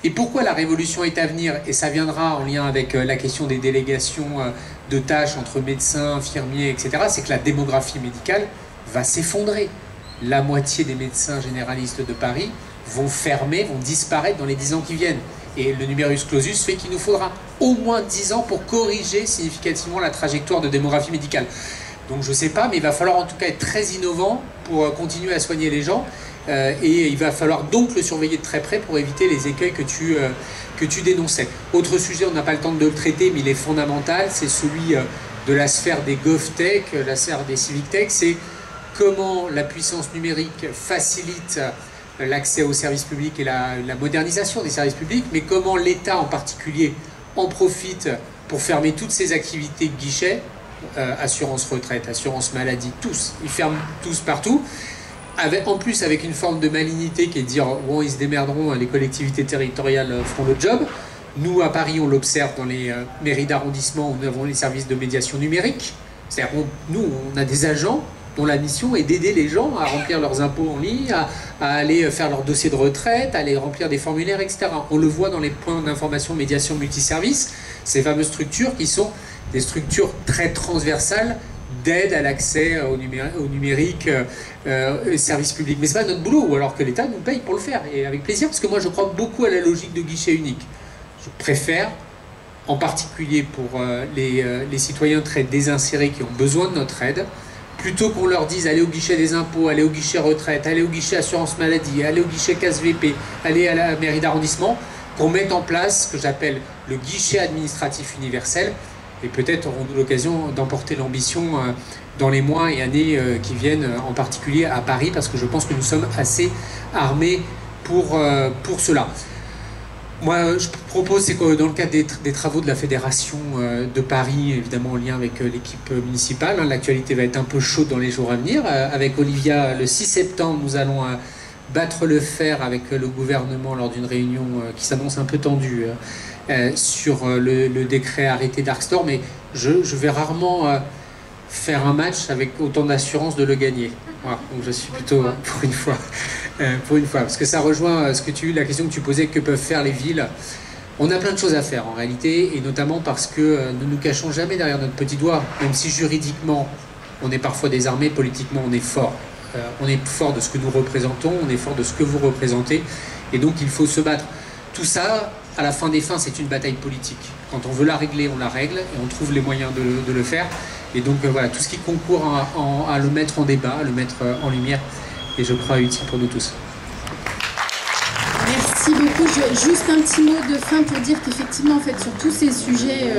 Et pourquoi la révolution est à venir, et ça viendra en lien avec la question des délégations de tâches entre médecins, infirmiers, etc., c'est que la démographie médicale va s'effondrer. La moitié des médecins généralistes de Paris vont fermer, vont disparaître dans les 10 ans qui viennent. Et le numerus clausus fait qu'il nous faudra au moins 10 ans pour corriger significativement la trajectoire de démographie médicale. Donc je ne sais pas, mais il va falloir en tout cas être très innovant pour continuer à soigner les gens. Et il va falloir donc le surveiller de très près pour éviter les écueils que tu dénonçais. Autre sujet, on n'a pas le temps de le traiter, mais il est fondamental, c'est celui de la sphère des GovTech, la sphère des CivicTech, c'est comment la puissance numérique facilite l'accès aux services publics et la modernisation des services publics, mais comment l'État en particulier en profite pour fermer toutes ses activités de guichet, assurance retraite, assurance maladie, tous, ils ferment tous partout, en plus avec une forme de malignité qui est de dire bon, ils se démerderont, les collectivités territoriales feront le job. Nous à Paris on l'observe dans les mairies d'arrondissement où nous avons les services de médiation numérique, c'est-à-dire nous on a des agents dont la mission est d'aider les gens à remplir leurs impôts en ligne, à aller faire leur dossier de retraite, à aller remplir des formulaires, etc. On le voit dans les points d'information médiation multiservices, ces fameuses structures qui sont des structures très transversales d'aide à l'accès au numérique, services publics. Mais ce n'est pas notre boulot, ou alors que l'État nous paye pour le faire, et avec plaisir, parce que moi je crois beaucoup à la logique de guichet unique. Je préfère, en particulier pour les citoyens très désinsérés qui ont besoin de notre aide, plutôt qu'on leur dise allez au guichet des impôts, allez au guichet retraite, allez au guichet assurance maladie, allez au guichet CASVP, allez à la mairie d'arrondissement, qu'on mette en place ce que j'appelle le guichet administratif universel, et peut-être aurons-nous l'occasion d'emporter l'ambition dans les mois et années qui viennent, en particulier à Paris, parce que je pense que nous sommes assez armés pour cela. Moi, je propose, c'est que dans le cadre des travaux de la Fédération de Paris, évidemment en lien avec l'équipe municipale, l'actualité va être un peu chaude dans les jours à venir. Avec Olivia, le 6 septembre, nous allons battre le fer avec le gouvernement lors d'une réunion qui s'annonce un peu tendue sur le décret arrêté Dark Store, mais je vais rarement faire un match avec autant d'assurance de le gagner. Voilà, donc je suis plutôt pour une fois, parce que ça rejoint la question que tu posais, que peuvent faire les villes. On a plein de choses à faire en réalité, et notamment parce que nous ne nous cachons jamais derrière notre petit doigt, même si juridiquement on est parfois désarmé, politiquement on est fort. On est fort de ce que nous représentons, on est fort de ce que vous représentez, et donc il faut se battre. Tout ça, à la fin des fins, c'est une bataille politique. Quand on veut la régler, on la règle, et on trouve les moyens de le faire. Et donc voilà, tout ce qui concourt à le mettre en débat, à le mettre en lumière, et je crois utile pour nous tous. Merci beaucoup. Juste un petit mot de fin pour dire qu'effectivement, en fait, sur tous ces sujets,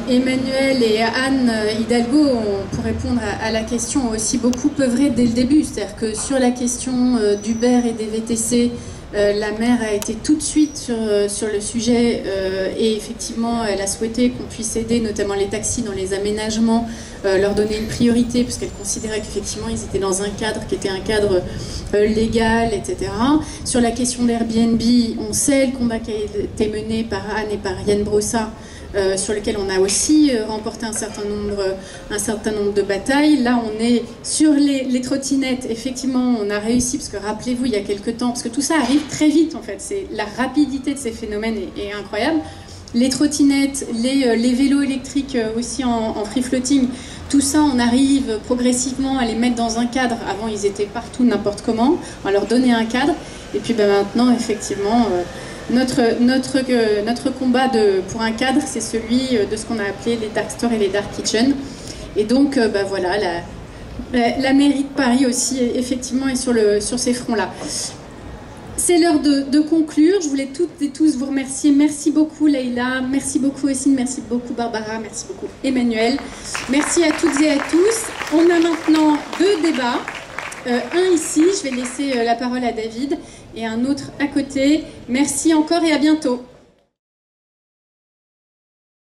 Emmanuel et Anne Hidalgo, pour répondre à la question, ont aussi beaucoup œuvré dès le début. C'est-à-dire que sur la question d'Uber et des VTC, la maire a été tout de suite sur le sujet et effectivement elle a souhaité qu'on puisse aider notamment les taxis dans les aménagements, leur donner une priorité puisqu'elle considérait qu'effectivement ils étaient dans un cadre qui était un cadre légal, etc. Sur la question d'Airbnb, on sait le combat qui a été mené par Anne et par Yann Brossat, sur lequel on a aussi remporté un certain nombre de batailles. Là, on est sur les trottinettes. Effectivement, on a réussi, parce que rappelez-vous, il y a quelques temps, parce que tout ça arrive très vite, en fait. La rapidité de ces phénomènes est incroyable. Les trottinettes, les vélos électriques aussi en free-floating, tout ça, on arrive progressivement à les mettre dans un cadre. Avant, ils étaient partout, n'importe comment. On va leur donner un cadre. Et puis maintenant, effectivement... Notre combat pour un cadre, c'est celui de ce qu'on a appelé les dark stores et les dark kitchens. Et donc, voilà, la mairie de Paris aussi, effectivement, est sur ces fronts-là. C'est l'heure de conclure. Je voulais toutes et tous vous remercier. Merci beaucoup, Leïla. Merci beaucoup, Essine. Merci beaucoup, Barbara. Merci beaucoup, Emmanuel. Merci à toutes et à tous. On a maintenant 2 débats. Un ici, je vais laisser la parole à David, et un autre à côté. Merci encore et à bientôt.